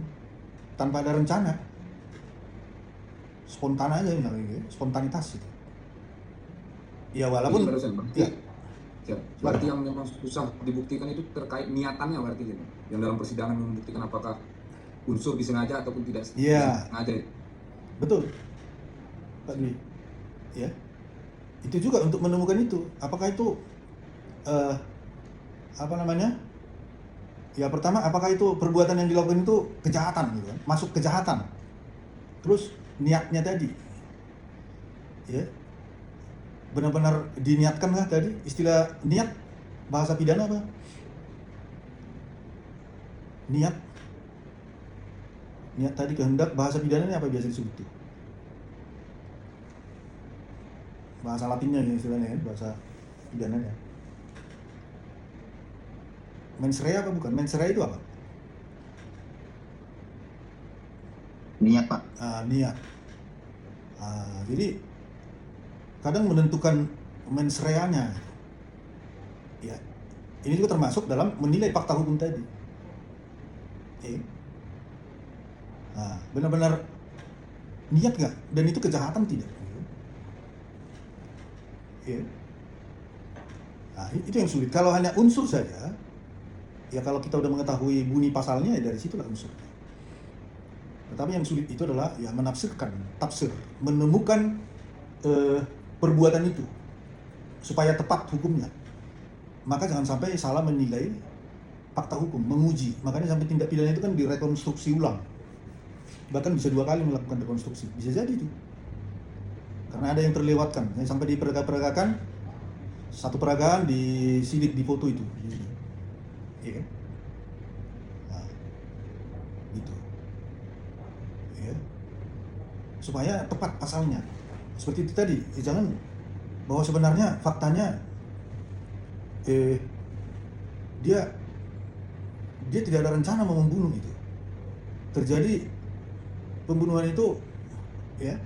tanpa ada rencana, spontan aja misalnya gitu, spontanitas gitu ya, walaupun ya. Berarti yang memang susah dibuktikan itu terkait niatannya berarti gitu. Yang dalam persidangan membuktikan apakah unsur disengaja ataupun tidak sengaja. Betul Pak Dwi, ya, itu juga untuk menemukan itu, apakah itu apa namanya? Ya pertama, apakah itu perbuatan yang dilakukan itu kejahatan gitu kan? Masuk kejahatan. Terus niatnya tadi, ya, benar-benar diniatkan nggak tadi? Istilah niat bahasa pidana apa? Niat tadi, kehendak, bahasa pidana ini apa biasa disebut tuh? Bahasa Latinnya ya istilahnya ya, bahasa pidananya. Mens rea apa bukan? Mens rea itu apa? Niat, Pak. Niat. Jadi kadang menentukan mens rea-nya, ya, ini juga termasuk dalam menilai fakta hukum tadi. Benar-benar niat nggak? Dan itu kejahatan tidak? Ya. Nah, itu yang sulit. Kalau hanya unsur saja, ya kalau kita udah mengetahui bunyi pasalnya, ya dari situlah unsurnya. Tetapi yang sulit itu adalah ya menafsirkan, tafsir, menemukan perbuatan itu supaya tepat hukumnya. Maka jangan sampai salah menilai fakta hukum, menguji. Makanya sampai tindak pidana itu kan direkonstruksi ulang. Bahkan bisa 2 kali melakukan rekonstruksi. Bisa jadi itu. Karena ada yang terlewatkan, sampai diperagakan, satu peragaan disidik di foto itu, iya kan? Nah, gitu, ya. Supaya tepat pasalnya, seperti itu tadi. Jangan bahwa sebenarnya faktanya dia tidak ada rencana mau membunuh gitu. Terjadi pembunuhan itu, ya,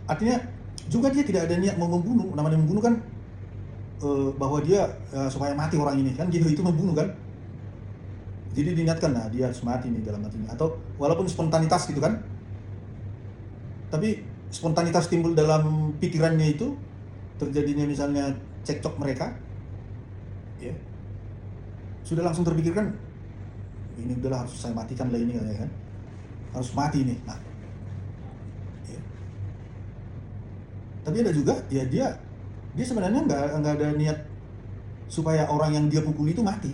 artinya juga dia tidak ada niat mau membunuh. Namanya membunuh kan bahwa dia supaya mati orang ini kan gitu, itu membunuh kan. Jadi diniatkan, nah dia harus mati nih dalam hatinya, atau walaupun spontanitas gitu kan, tapi spontanitas timbul dalam pikirannya itu, terjadinya misalnya cekcok mereka, ya, sudah langsung terpikirkan ini udahlah harus saya matikan lah ini kan, harus mati nih. Nah, ya. Tapi ada juga ya dia sebenarnya nggak ada niat supaya orang yang dia pukul itu mati,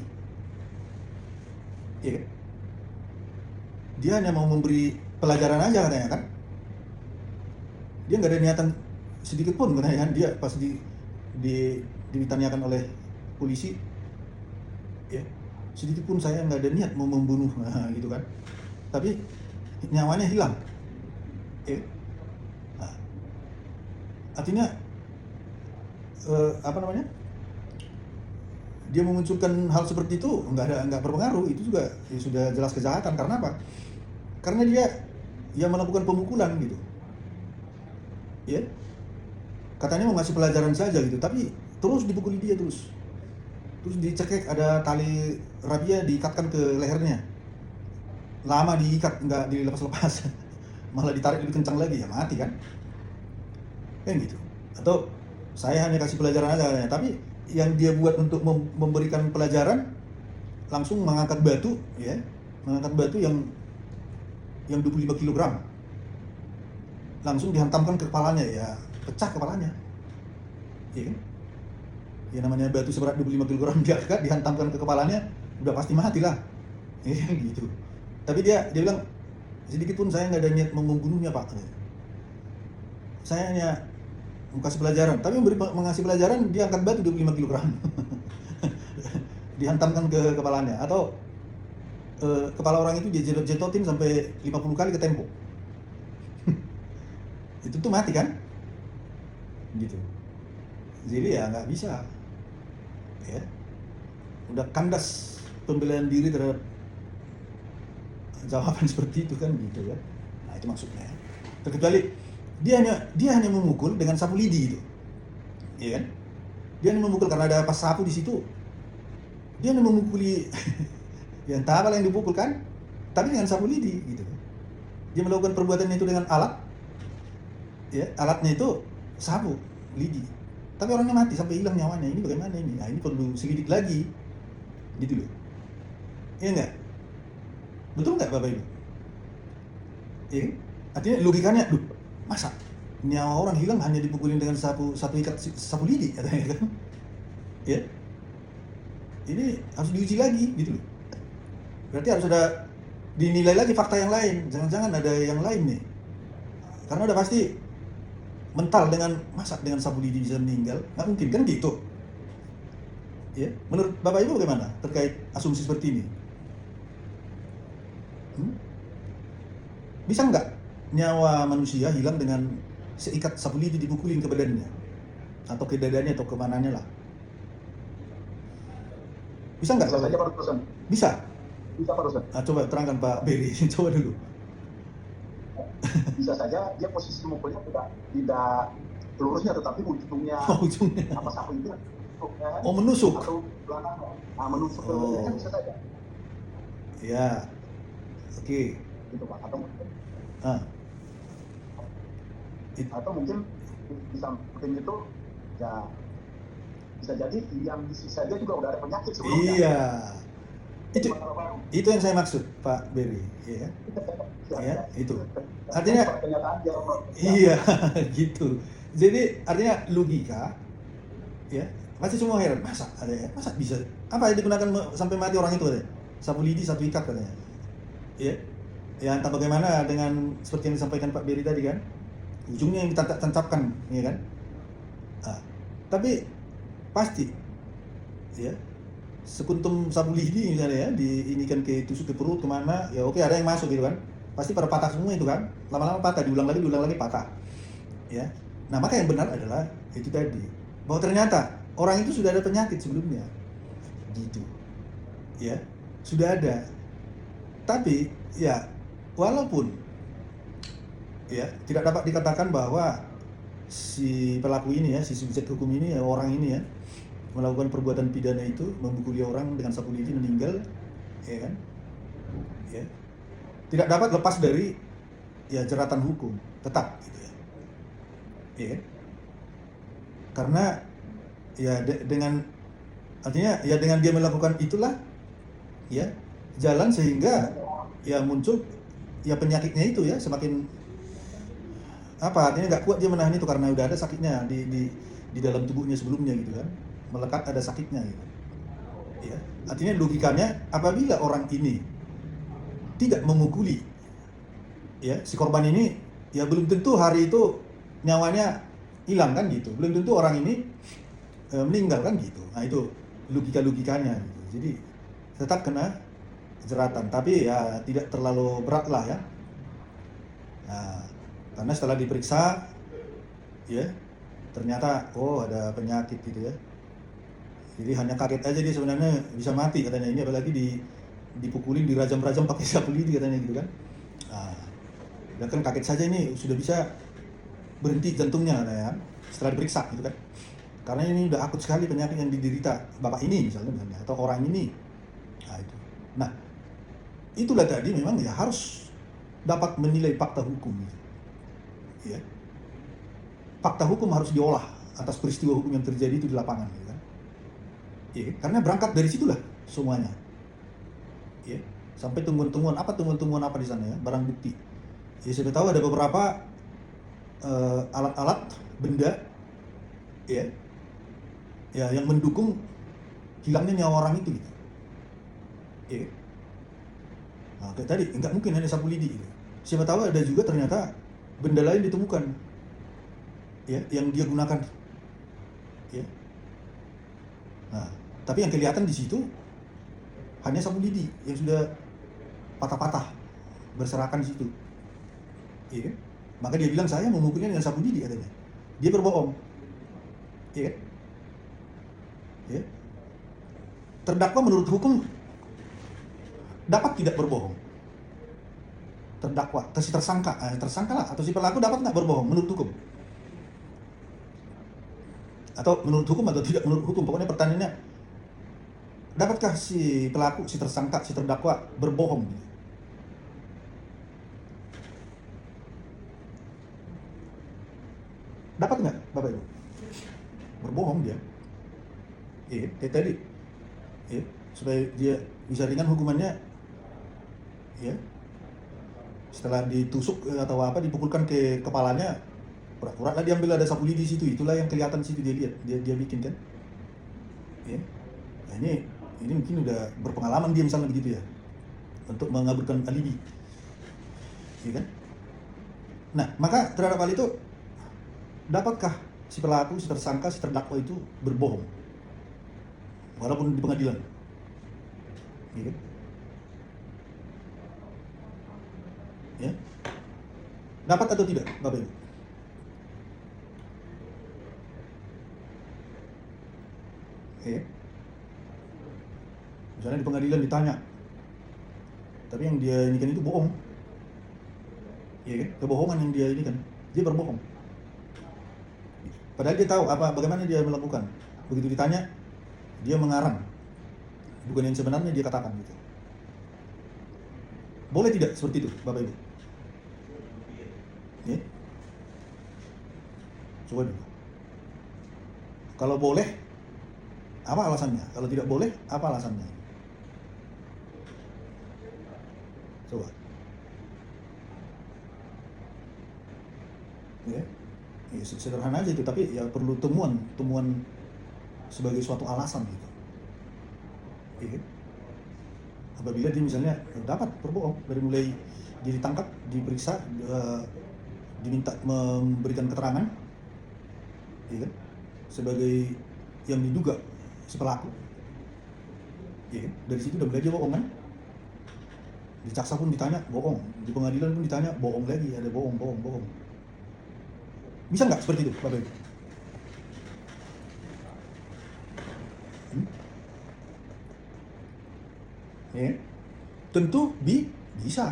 ya kan? Dia hanya mau memberi pelajaran aja katanya kan. Dia nggak ada niatan sedikit pun katanya kan. Dia pas ditanyakan oleh polisi, ya, sedikit pun saya nggak ada niat mau membunuh, nah, gitu kan. Tapi nyawanya hilang, ya. Nah, artinya apa namanya, dia memunculkan hal seperti itu nggak berpengaruh, itu juga ya sudah jelas kejahatan. Karena apa? Karena dia melakukan pemukulan gitu, ya katanya mau ngasih pelajaran saja gitu, tapi terus dipukuli dia terus dicekek, ada tali razia diikatkan ke lehernya, lama diikat nggak dilepas-lepas malah ditarik lebih kencang lagi, ya mati kan gitu. Atau saya hanya kasih pelajaran aja, tapi yang dia buat untuk memberikan pelajaran langsung mengangkat batu, ya mengangkat batu yang 25 kg langsung dihantamkan ke kepalanya, ya pecah kepalanya, ya kan? Ya namanya batu seberat 25 kg diangkat dihantamkan ke kepalanya, udah pasti mati lah, ya gitu. Tapi dia bilang, sedikit pun saya nggak ada niat membunuhnya Pak, saya hanya kasih pelajaran. Tapi mengasih pelajaran, dia angkat batu 25 kg dihantamkan ke kepalanya. Atau kepala orang itu dia jetotin sampai 50 kali ke tembok itu tuh mati kan gitu. Jadi ya nggak bisa, ya udah kandas pembelaan diri terhadap jawaban seperti itu kan gitu ya. Nah itu maksudnya. Terkecuali dia hanya memukul dengan sapu lidi gitu, ya kan? Dia hanya memukul karena ada pas sapu di situ, dia hanya memukuli ya entah apa yang dipukul kan, tapi dengan sapu lidi gitu. Dia melakukan perbuatan itu dengan alat, ya alatnya itu sapu lidi, tapi orangnya mati sampai hilang nyawanya. Ini bagaimana ini? Nah ini perlu selidik lagi gitu loh, iya nggak? Betul nggak Bapak Ibu? Ya, artinya logikanya, masa nyawa orang hilang hanya dipukulin dengan sapu lidi katanya kan? Ya, ini harus diuji lagi gitu loh. Berarti harus ada dinilai lagi fakta yang lain. Jangan-jangan ada yang lain nih. Karena udah pasti mental dengan masa dengan sapu lidi bisa meninggal, nggak mungkin kan gitu. Ya, menurut Bapak Ibu bagaimana terkait asumsi seperti ini? Bisa nggak nyawa manusia hilang dengan seikat sapu lidi dipukulin ke badannya atau ke dadanya atau ke mananya lah? Bisa nggak? Bisa saja Pak Rusan. Bisa. Bisa Pak Rusan. Nah, coba terangkan Pak Beri, coba dulu. Bisa saja dia posisi mukulnya tidak lurusnya, tetapi ujungnya apa sapu itu menusuk. Atau belakang, menusuk ke kan bisa saja. Ya, oke. Gitu Pak. Atau mungkin di samping itu ya bisa jadi yang bisa saja juga udah ada penyakit sebelumnya. Iya. Itu yang saya maksud Pak Beri, ya. Ya, itu. Artinya iya, gitu. Jadi artinya logika, ya. Pasti semua heran, masa bisa apa yang digunakan sampai mati orang itu ada? Sapu lidi, satu ikat katanya. Ya. Ya entah bagaimana dengan seperti yang disampaikan Pak Beri tadi kan. Ujungnya yang ditancapkan, ya kan? Nah, tapi pasti ya sekuntum sapu lidi misalnya ya diinikan ke tusuk ke perut kemana, ya oke ada yang masuk gitu kan, pasti pada patah semua itu kan, lama-lama patah, diulang lagi patah, ya. Nah maka yang benar adalah itu tadi, bahwa ternyata orang itu sudah ada penyakit sebelumnya gitu, ya sudah ada. Tapi ya walaupun ya tidak dapat dikatakan bahwa si pelaku ini ya, si subjek hukum ini ya, orang ini ya melakukan perbuatan pidana itu, memukuli orang dengan sapu lidi meninggal, ya kan? Ya. Tidak dapat lepas dari ya jeratan hukum, tetap gitu ya. Ya kan? Karena ya dengan artinya ya dengan dia melakukan itulah ya jalan sehingga ya muncul ya penyakitnya itu ya, semakin apa artinya nggak kuat dia menahan itu karena udah ada sakitnya di dalam tubuhnya sebelumnya gitu kan, melekat ada sakitnya gitu. Ya, artinya logikanya apabila orang ini tidak memukuli ya si korban ini, ya belum tentu hari itu nyawanya hilang kan gitu, belum tentu orang ini meninggal kan gitu. Nah itu logikanya gitu. Jadi tetap kena jeratan, tapi ya tidak terlalu berat lah ya. Nah, karena setelah diperiksa ya ternyata ada penyakit gitu ya. Jadi hanya kaget aja dia sebenarnya bisa mati katanya, ini apalagi dipukulin, dirajam-rajam pakai sapu lidi katanya gitu kan. Nah, dan kan kaget saja ini sudah bisa berhenti jantungnya katanya, setelah diperiksa gitu kan. Karena ini udah akut sekali penyakit yang diderita bapak ini misalnya atau orang ini. Nah, itu. Nah, itulah tadi memang ya harus dapat menilai fakta hukum gitu. Ya. Fakta hukum harus diolah atas peristiwa hukum yang terjadi itu di lapangan gitu kan. Ya, karena berangkat dari situlah semuanya. Ya, sampai temuan-temuan apa di sana ya, barang bukti. Ya sudah tahu ada beberapa alat-alat benda ya yang mendukung hilangnya nyawa orang itu gitu. Ya. Nah, kayak tadi nggak mungkin hanya sapu lidi gitu. Siapa tahu ada juga ternyata benda lain ditemukan ya yang dia gunakan ya. Nah, tapi yang kelihatan di situ hanya sapu lidi yang sudah patah-patah berserakan di situ. Iya kan? Maka dia bilang saya memukulnya dengan sapu lidi katanya. Dia berbohong. Iya kan? Ya. Terdakwa menurut hukum dapat tidak berbohong. Terdakwa, si tersangka lah atau si pelaku dapat nggak berbohong menurut hukum? Atau menurut hukum atau tidak menurut hukum? Pokoknya pertanyaannya, dapatkah si pelaku, si tersangka, si terdakwa berbohong? Dapat nggak, Bapak Ibu? Berbohong dia. Iya, kayak tadi. Iya, supaya dia bisa ringan hukumannya. Ya. Setelah ditusuk atau apa, dipukulkan ke kepalanya, pura-pura lah diambil ada sapu lidi di situ. Itulah yang kelihatan di situ, dia lihat, dia bikin kan. Ya. Nah, ini mungkin udah berpengalaman dia misalnya begitu ya, untuk mengaburkan alibi. Ya kan? Nah, maka terhadap hal itu, dapatkah si pelaku, si tersangka, si terdakwa itu berbohong? Walaupun di pengadilan. Ya kan? Ya. Dapat atau tidak, Bapak Ibu? Ya. Misalnya di pengadilan ditanya, tapi yang dia ini kan itu bohong. Ya kan? Kebohongan yang dia ini kan, dia berbohong. Padahal dia tahu bagaimana dia melakukan. Begitu ditanya, dia mengarang. Bukan yang sebenarnya dia katakan gitu. Boleh tidak seperti itu, Bapak Ibu? Ya. Coba dulu. Kalau boleh, apa alasannya? Kalau tidak boleh, apa alasannya? Coba. Ya. Ya, sederhana aja itu, tapi ya perlu temuan sebagai suatu alasan gitu. Ya. Apabila dia misalnya dapat berbohong dari mulai dia ditangkap, diperiksa, diminta memberikan keterangan, ya kan? Sebagai yang diduga si pelaku, ya kan? Dari situ udah mulai dia bohong kan? Di jaksa pun ditanya bohong, di pengadilan pun ditanya bohong lagi, ada bohong. Bisa nggak seperti itu, Bapak Ibu? Ya, tentu bisa.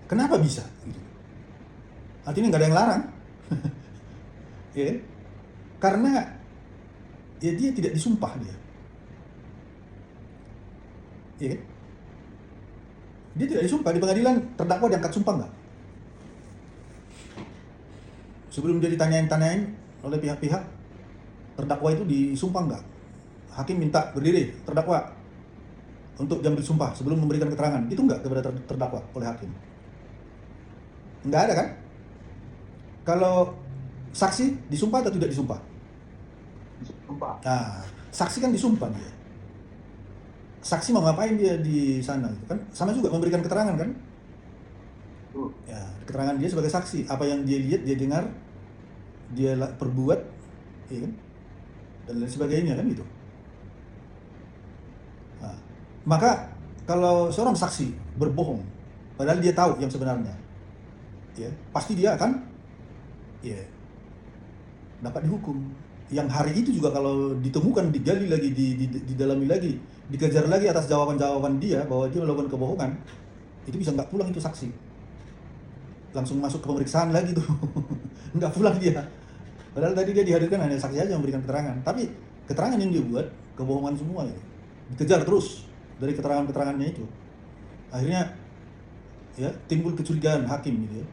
Kenapa bisa? Gitu. Artinya nggak ada yang larang, ya, karena ya dia tidak disumpah dia, ya, dia tidak disumpah di pengadilan. Terdakwa diangkat sumpah nggak? Sebelum dia ditanyain oleh pihak-pihak, terdakwa itu disumpah nggak? Hakim minta berdiri terdakwa untuk diambil sumpah sebelum memberikan keterangan. Itu nggak kepada terdakwa oleh hakim? Nggak ada kan? Kalau saksi disumpah atau tidak disumpah? Disumpah. Nah, saksi kan disumpah dia. Saksi mau ngapain dia di sana? Kan sama juga memberikan keterangan kan? Ya, keterangan dia sebagai saksi. Apa yang dia lihat, dia dengar, dia perbuat, ya kan? Dan lain sebagainya kan gitu. Nah, maka kalau seorang saksi berbohong, padahal dia tahu yang sebenarnya, ya pasti dia akan, ya dapat dihukum. Yang hari itu juga kalau ditemukan, digali lagi, didalami lagi, dikejar lagi atas jawaban-jawaban dia bahwa dia melakukan kebohongan, itu bisa nggak pulang itu saksi, langsung masuk ke pemeriksaan lagi tuh. Nggak pulang dia, padahal tadi dia dihadirkan hanya saksi aja memberikan keterangan, tapi keterangan yang dia buat kebohongan semua itu. Dikejar terus dari keterangan-keterangannya itu, akhirnya ya timbul kecurigaan hakim gitu ya.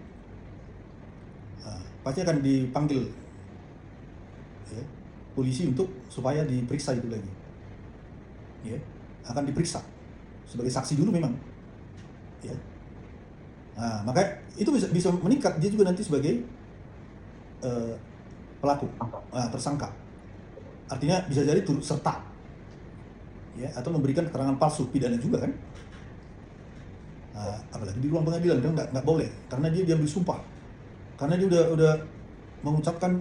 Nah, pasti akan dipanggil ya, polisi untuk supaya diperiksa itu lagi ya, akan diperiksa sebagai saksi dulu memang ya. Nah, maka itu bisa meningkat dia juga nanti sebagai pelaku, tersangka, artinya bisa jadi turut serta ya, atau memberikan keterangan palsu, pidana juga kan. Nah, apalagi di ruang pengadilan kan nggak boleh, karena dia diambil sumpah, karena dia udah mengucapkan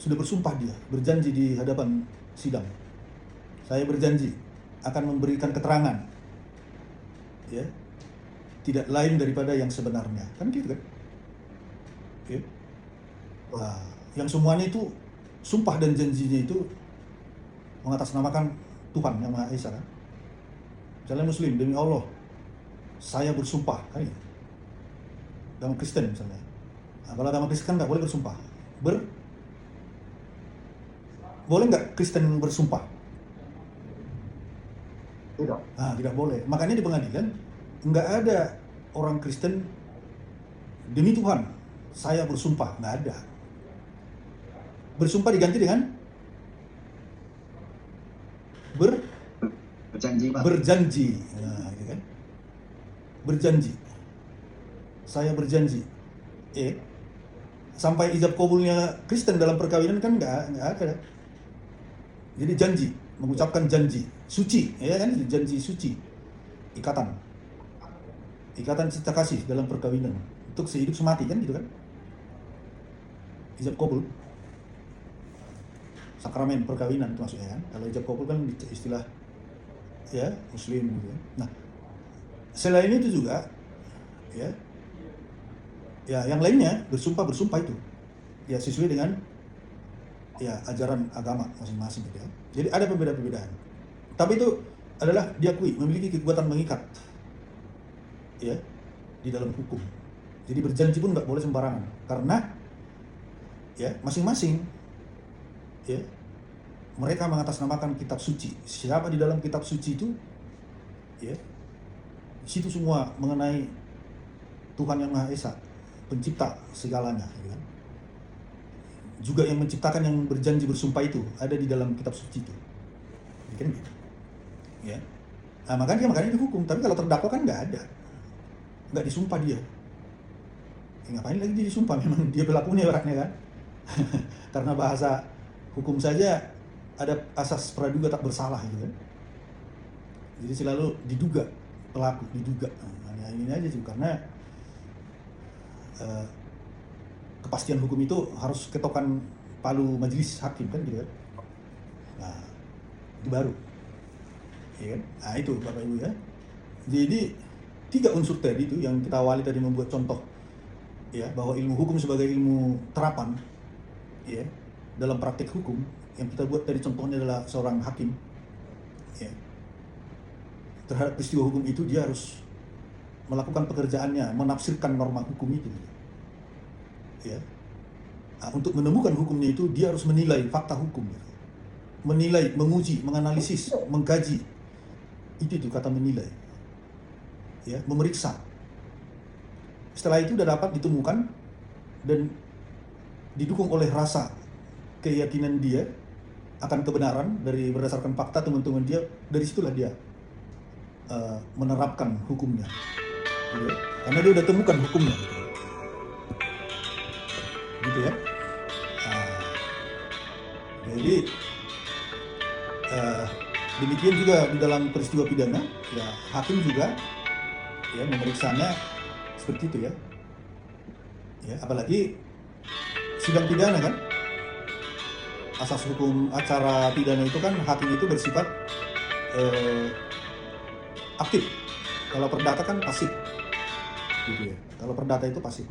sudah bersumpah, dia berjanji di hadapan sidang, saya berjanji akan memberikan keterangan ya, tidak lain daripada yang sebenarnya, kan gitu kan. Oke. Nah, yang semuanya itu sumpah dan janjinya itu mengatasnamakan Tuhan Yang Maha Esa kan. Misalnya Muslim, demi Allah saya bersumpah kan gitu. Agama Kristen misalnya, nah, kalau agama Kristen nggak boleh bersumpah. Boleh nggak Kristen bersumpah? Tidak. Nah, tidak boleh. Makanya di pengadilan nggak ada orang Kristen demi Tuhan saya bersumpah, nggak ada. Bersumpah diganti dengan Berjanji, Pak. berjanji. Nah, gitu kan. Berjanji. Saya berjanji. Sampai ijab kabulnya Kristen dalam perkawinan kan nggak ada. Jadi janji, mengucapkan janji suci, ya kan, janji suci, ikatan cinta kasih dalam perkawinan untuk sehidup semati kan gitu kan. Ijab kabul, sakramen perkawinan itu maksudnya kan. Kalau ijab kabul kan istilah ya Muslim gitu. Nah, selain itu juga ya yang lainnya bersumpah itu ya sesuai dengan ya ajaran agama masing-masing gitu ya. Jadi ada perbedaan. Tapi itu adalah diakui memiliki kekuatan mengikat ya di dalam hukum. Jadi berjanji pun nggak boleh sembarangan, karena ya masing-masing ya mereka mengatasnamakan kitab suci. Siapa di dalam kitab suci itu ya, di situ semua mengenai Tuhan Yang Maha Esa, pencipta segalanya gitu kan. Juga yang menciptakan, yang berjanji bersumpah itu ada di dalam kitab suci itu. Kan gitu. Ya. Nah, makanya dihukum. Tapi kalau terdakwa kan nggak ada, nggak disumpah dia. Ngapain lagi dia disumpah? Memang dia pelakunya orangnya kan. Karena bahasa hukum saja ada asas praduga tak bersalah gitu kan. Jadi selalu diduga pelaku, diduga. Nah, ini aja sih, karena kepastian hukum itu harus ketokan palu majelis hakim kan gitu kan. Nah, itu baru. Ya kan? Nah, itu Bapak Ibu ya. Jadi 3 unsur tadi itu yang kita awali tadi membuat contoh ya, bahwa ilmu hukum sebagai ilmu terapan ya dalam praktik hukum, yang kita buat tadi contohnya adalah seorang hakim ya. Terhadap peristiwa hukum itu dia harus melakukan pekerjaannya, menafsirkan norma hukum itu ya. Nah, untuk menemukan hukumnya itu dia harus menilai fakta hukum gitu. Menilai, menguji, menganalisis, mengkaji. Itu kata menilai ya, memeriksa. Setelah itu sudah dapat ditemukan dan didukung oleh rasa keyakinan dia akan kebenaran dari berdasarkan fakta teman-teman dia, dari situlah dia menerapkan hukumnya gitu ya. Karena dia udah temukan hukumnya gitu ya. Nah, jadi demikian juga di dalam peristiwa pidana ya, hakim juga ya memeriksanya seperti itu ya. Ya, apalagi sidang pidana kan, asas hukum acara pidana itu kan hakim itu bersifat aktif. Kalau perdata kan pasif gitu ya. Kalau perdata itu pasif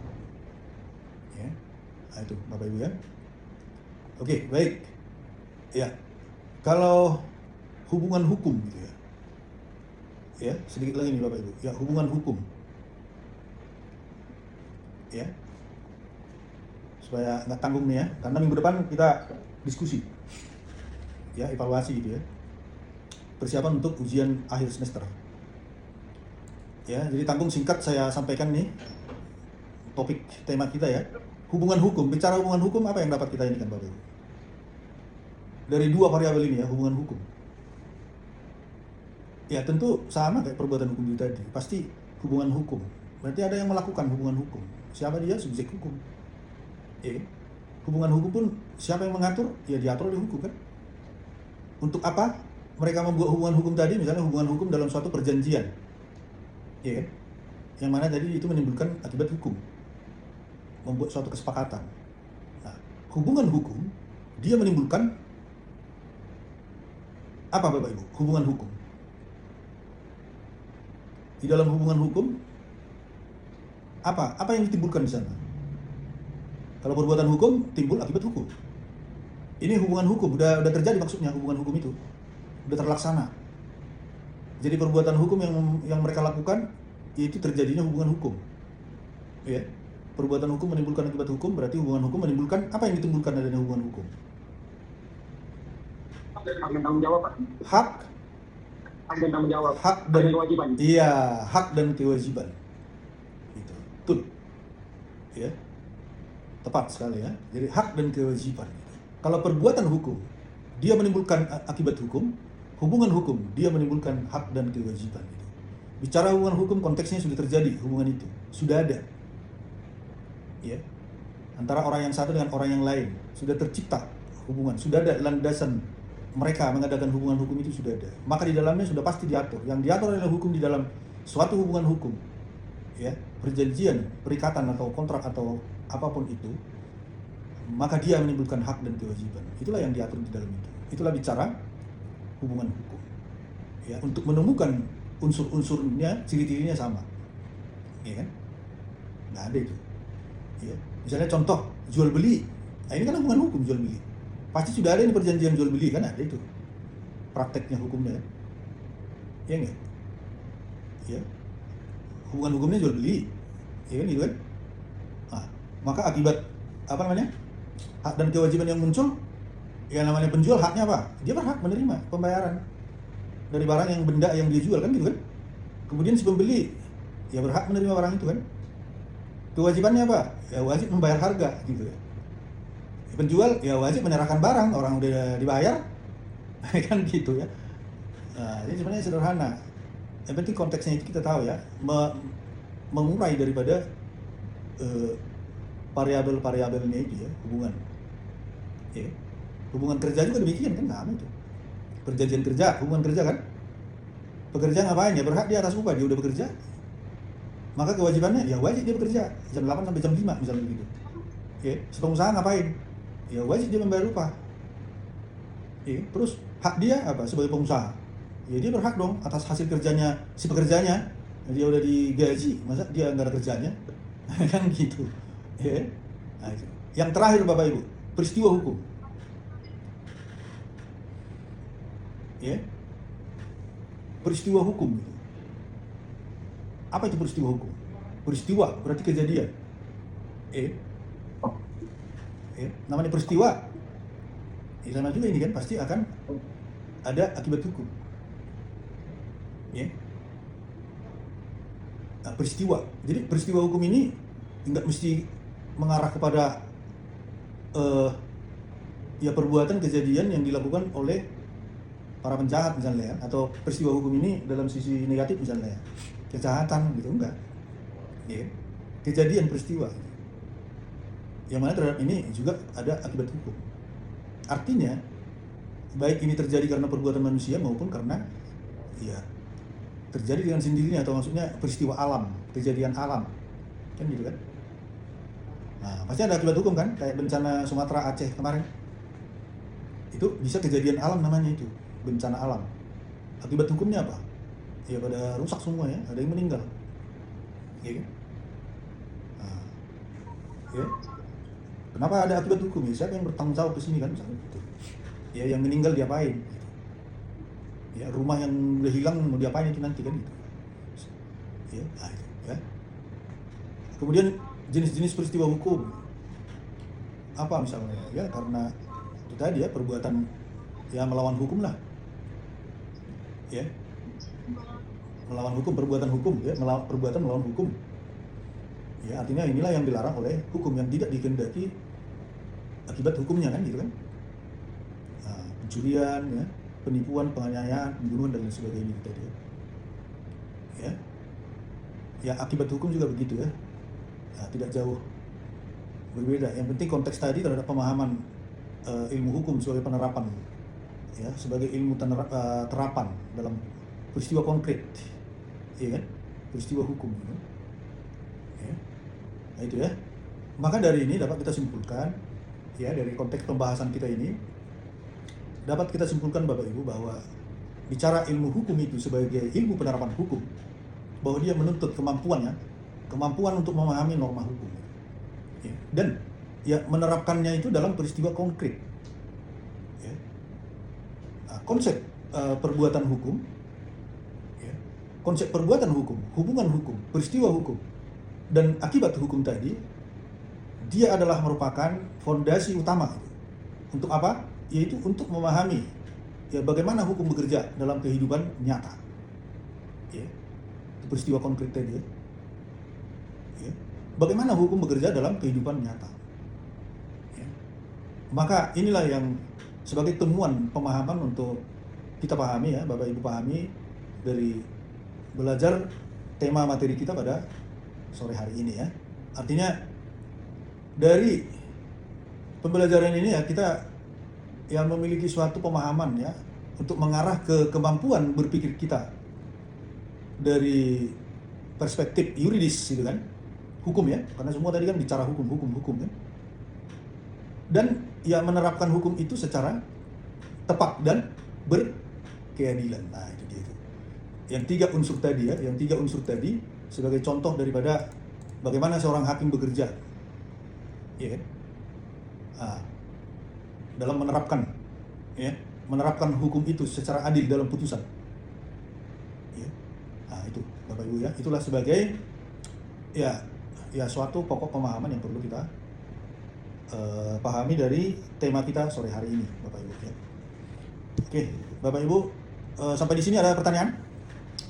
ya. Nah, itu Bapak Ibu ya. Oke, baik. Ya. Kalau hubungan hukum gitu ya. Ya, sedikit lagi nih Bapak Ibu. Ya, hubungan hukum. Ya. Supaya nggak tanggung nih ya. Karena minggu depan kita diskusi. Ya, evaluasi gitu ya. Persiapan untuk ujian akhir semester. Ya, jadi tanggung singkat saya sampaikan nih topik tema kita ya. Hubungan hukum. Bicara hubungan hukum, apa yang dapat kita ini kan Bapak Ibu? Dari dua variabel ini ya, hubungan hukum. Ya tentu sama kayak perbuatan hukum itu tadi. Pasti hubungan hukum. Berarti ada yang melakukan hubungan hukum. Siapa dia? Subjek hukum. Ya. Hubungan hukum pun siapa yang mengatur? Ya diatur oleh hukum kan. Untuk apa mereka membuat hubungan hukum tadi? Misalnya hubungan hukum dalam suatu perjanjian. Ya kan? Yang mana tadi itu menimbulkan akibat hukum. Membuat suatu kesepakatan. Nah, hubungan hukum dia menimbulkan apa Bapak Ibu? Hubungan hukum. Di dalam hubungan hukum apa? Apa yang ditimbulkan di sana? Kalau perbuatan hukum timbul akibat hukum. Ini hubungan hukum udah terjadi maksudnya hubungan hukum itu udah terlaksana. Jadi perbuatan hukum yang mereka lakukan itu terjadinya hubungan hukum. Ya. Perbuatan hukum menimbulkan akibat hukum, berarti hubungan hukum menimbulkan apa yang ditimbulkan adanya hubungan hukum? Hak dan tanggung jawab, Pak. Hak Dan tanggung jawab. hak dan kewajiban. Iya, hak dan kewajiban. Itu. Betul. Ya. Tepat sekali ya. Jadi hak dan kewajiban. Kalau perbuatan hukum dia menimbulkan akibat hukum, hubungan hukum dia menimbulkan hak dan kewajiban. Bicara hubungan hukum konteksnya sudah terjadi hubungan itu, sudah ada. Ya. Antara orang yang satu dengan orang yang lain sudah tercipta hubungan, sudah ada landasan mereka mengadakan hubungan hukum itu sudah ada. Maka di dalamnya sudah pasti diatur. Yang diatur oleh hukum di dalam suatu hubungan hukum, ya, perjanjian, perikatan atau kontrak atau apapun itu, maka dia menimbulkan hak dan kewajiban. Itulah yang diatur di dalam itu. Itulah bicara hubungan hukum. Ya, untuk menemukan unsur-unsurnya, ciri-cirinya sama. Ya kan? Nggak ada itu. Ya. Misalnya contoh jual beli. Nah, ini kan hubungan hukum jual beli. Pasti sudah ada ini perjanjian jual beli kan, ada itu. Prakteknya hukumnya. Ya enggak? Ya. Hubungan hukumnya jual beli. Ya kan gitu kan? Nah, maka akibat apa namanya? Hak dan kewajiban yang muncul, yang namanya penjual haknya apa? Dia berhak menerima pembayaran dari barang yang benda yang dia jual kan gitu kan? Kemudian si pembeli ya berhak menerima barang itu kan? Kewajibannya apa? Ya wajib membayar harga gitu ya. Penjual ya wajib menyerahkan barang, orang udah dibayar kan gitu ya. Nah, ini sebenarnya sederhana. Yang penting konteksnya itu kita tahu ya, mengurai daripada variabel-variabelnya itu ya, hubungan. Ya. Hubungan kerja juga demikian kan, sama itu. Perjanjian kerja, hubungan kerja kan. Pekerja ngapain? Ya berhak dia atas upah, dia udah bekerja. Maka kewajibannya ya wajib dia bekerja jam 8 sampai jam 5 misalnya begitu. Ya, si pengusaha ngapain? Ya wajib dia membayar upah. Ya, terus hak dia apa sebagai pengusaha? Ya dia berhak dong atas hasil kerjanya si pekerjanya. Dia udah digaji, masa dia nggak ada kerjanya? Kan gitu. Ya. Nah, itu. Yang terakhir Bapak Ibu, peristiwa hukum. Ya. Peristiwa hukum. Apa itu peristiwa hukum? Peristiwa berarti kejadian. Namanya peristiwa. Sama juga ini kan pasti akan ada akibat hukum. Ya. Nah, peristiwa. Jadi peristiwa hukum ini nggak mesti mengarah kepada ya perbuatan kejadian yang dilakukan oleh para penjahat misalnya ya, atau peristiwa hukum ini dalam sisi negatif misalnya ya, kejahatan gitu enggak. Ya. Kejadian peristiwa. Yang mana terhadap ini juga ada akibat hukum. Artinya baik ini terjadi karena perbuatan manusia maupun karena ya terjadi dengan sendirinya atau maksudnya peristiwa alam, kejadian alam. Kan gitu kan? Nah, pasti ada akibat hukum kan? Kayak bencana Sumatera, Aceh kemarin. Itu bisa kejadian alam namanya itu, bencana alam. Akibat hukumnya apa? Ya pada rusak semua ya, ada yang meninggal. Ya kan? Nah, ya. Kenapa ada akibat hukum? Ya, siapa yang bertanggung jawab ke sini kan misalnya gitu. Ya yang meninggal diapain? Gitu. Ya rumah yang udah hilang mau diapain itu nanti kan gitu. Ya, nah, itu, ya. Kemudian jenis-jenis peristiwa hukum apa misalnya? Ya karena itu tadi ya perbuatan ya melawan hukum lah. Ya. Melawan hukum, perbuatan hukum ya, perbuatan melawan hukum. Ya, artinya inilah yang dilarang oleh hukum yang tidak dikehendaki akibat hukumnya kan gitu kan. Nah, pencurian ya, penipuan, penganiayaan, pembunuhan dan lain sebagainya gitu tadi. Ya. Ya akibat hukum juga begitu ya. Nah, tidak jauh berbeda. Yang penting konteks tadi terhadap pemahaman ilmu hukum sebagai penerapan ya, sebagai ilmu terapan dalam peristiwa konkret. Ya kan? Peristiwa hukum gitu. Ya. Nah, itu ya. Maka dari ini dapat kita simpulkan ya, dari konteks pembahasan kita ini dapat kita simpulkan Bapak Ibu bahwa bicara ilmu hukum itu sebagai ilmu penerapan hukum, bahwa dia menuntut kemampuan untuk memahami norma hukum ya, dan ya menerapkannya itu dalam peristiwa konkret ya. Nah, konsep perbuatan hukum ya, konsep perbuatan hukum, hubungan hukum, peristiwa hukum dan akibat hukum tadi, dia adalah merupakan fondasi utama untuk apa? Yaitu untuk memahami ya bagaimana hukum bekerja dalam kehidupan nyata. Ya. Itu peristiwa konkret tadi ya. Ya. Bagaimana hukum bekerja dalam kehidupan nyata. Ya. Maka inilah yang sebagai temuan pemahaman untuk kita pahami ya, Bapak Ibu pahami dari belajar tema materi kita pada sore hari ini ya. Artinya dari pembelajaran ini ya kita yang memiliki suatu pemahaman ya untuk mengarah ke kemampuan berpikir kita dari perspektif yuridis gitu kan, hukum ya, karena semua tadi kan bicara hukum kan, dan ya menerapkan hukum itu secara tepat dan berkeadilan. Nah itu dia itu. Yang tiga unsur tadi sebagai contoh daripada bagaimana seorang hakim bekerja, ya kan? Nah, dalam menerapkan hukum itu secara adil dalam putusan. Ya. Nah, itu Bapak Ibu ya, itulah sebagai ya suatu pokok pemahaman yang perlu kita pahami dari tema kita sore hari ini, Bapak Ibu ya. Oke, Bapak Ibu, sampai di sini ada pertanyaan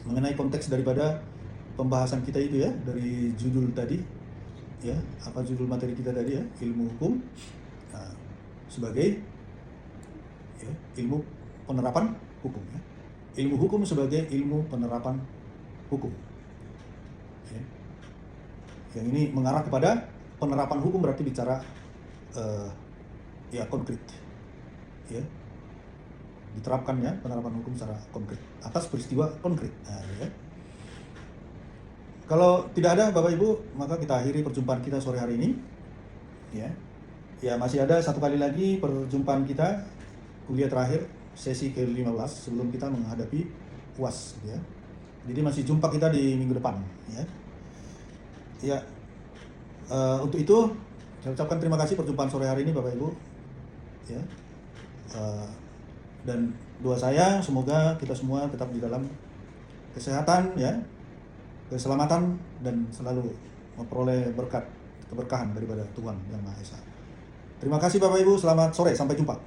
mengenai konteks daripada pembahasan kita itu ya, dari judul tadi ya, apa judul materi kita tadi ya, ilmu hukum sebagai ya, ilmu penerapan hukum ya. Ilmu hukum sebagai ilmu penerapan hukum ya. Yang ini mengarah kepada penerapan hukum, berarti bicara ya konkret ya, diterapkannya penerapan hukum secara konkret atas peristiwa konkret. Nah, ya. Kalau tidak ada Bapak Ibu, maka kita akhiri perjumpaan kita sore hari ini ya. Ya, masih ada satu kali lagi perjumpaan kita kuliah terakhir sesi ke-15 sebelum kita menghadapi UAS ya. Jadi masih jumpa kita di minggu depan ya. Ya, untuk itu saya ucapkan terima kasih perjumpaan sore hari ini Bapak Ibu ya. Dan doa saya semoga kita semua tetap di dalam kesehatan ya, keselamatan, dan selalu memperoleh berkat keberkahan daripada Tuhan Yang Maha Esa. Terima kasih Bapak Ibu, selamat sore, sampai jumpa.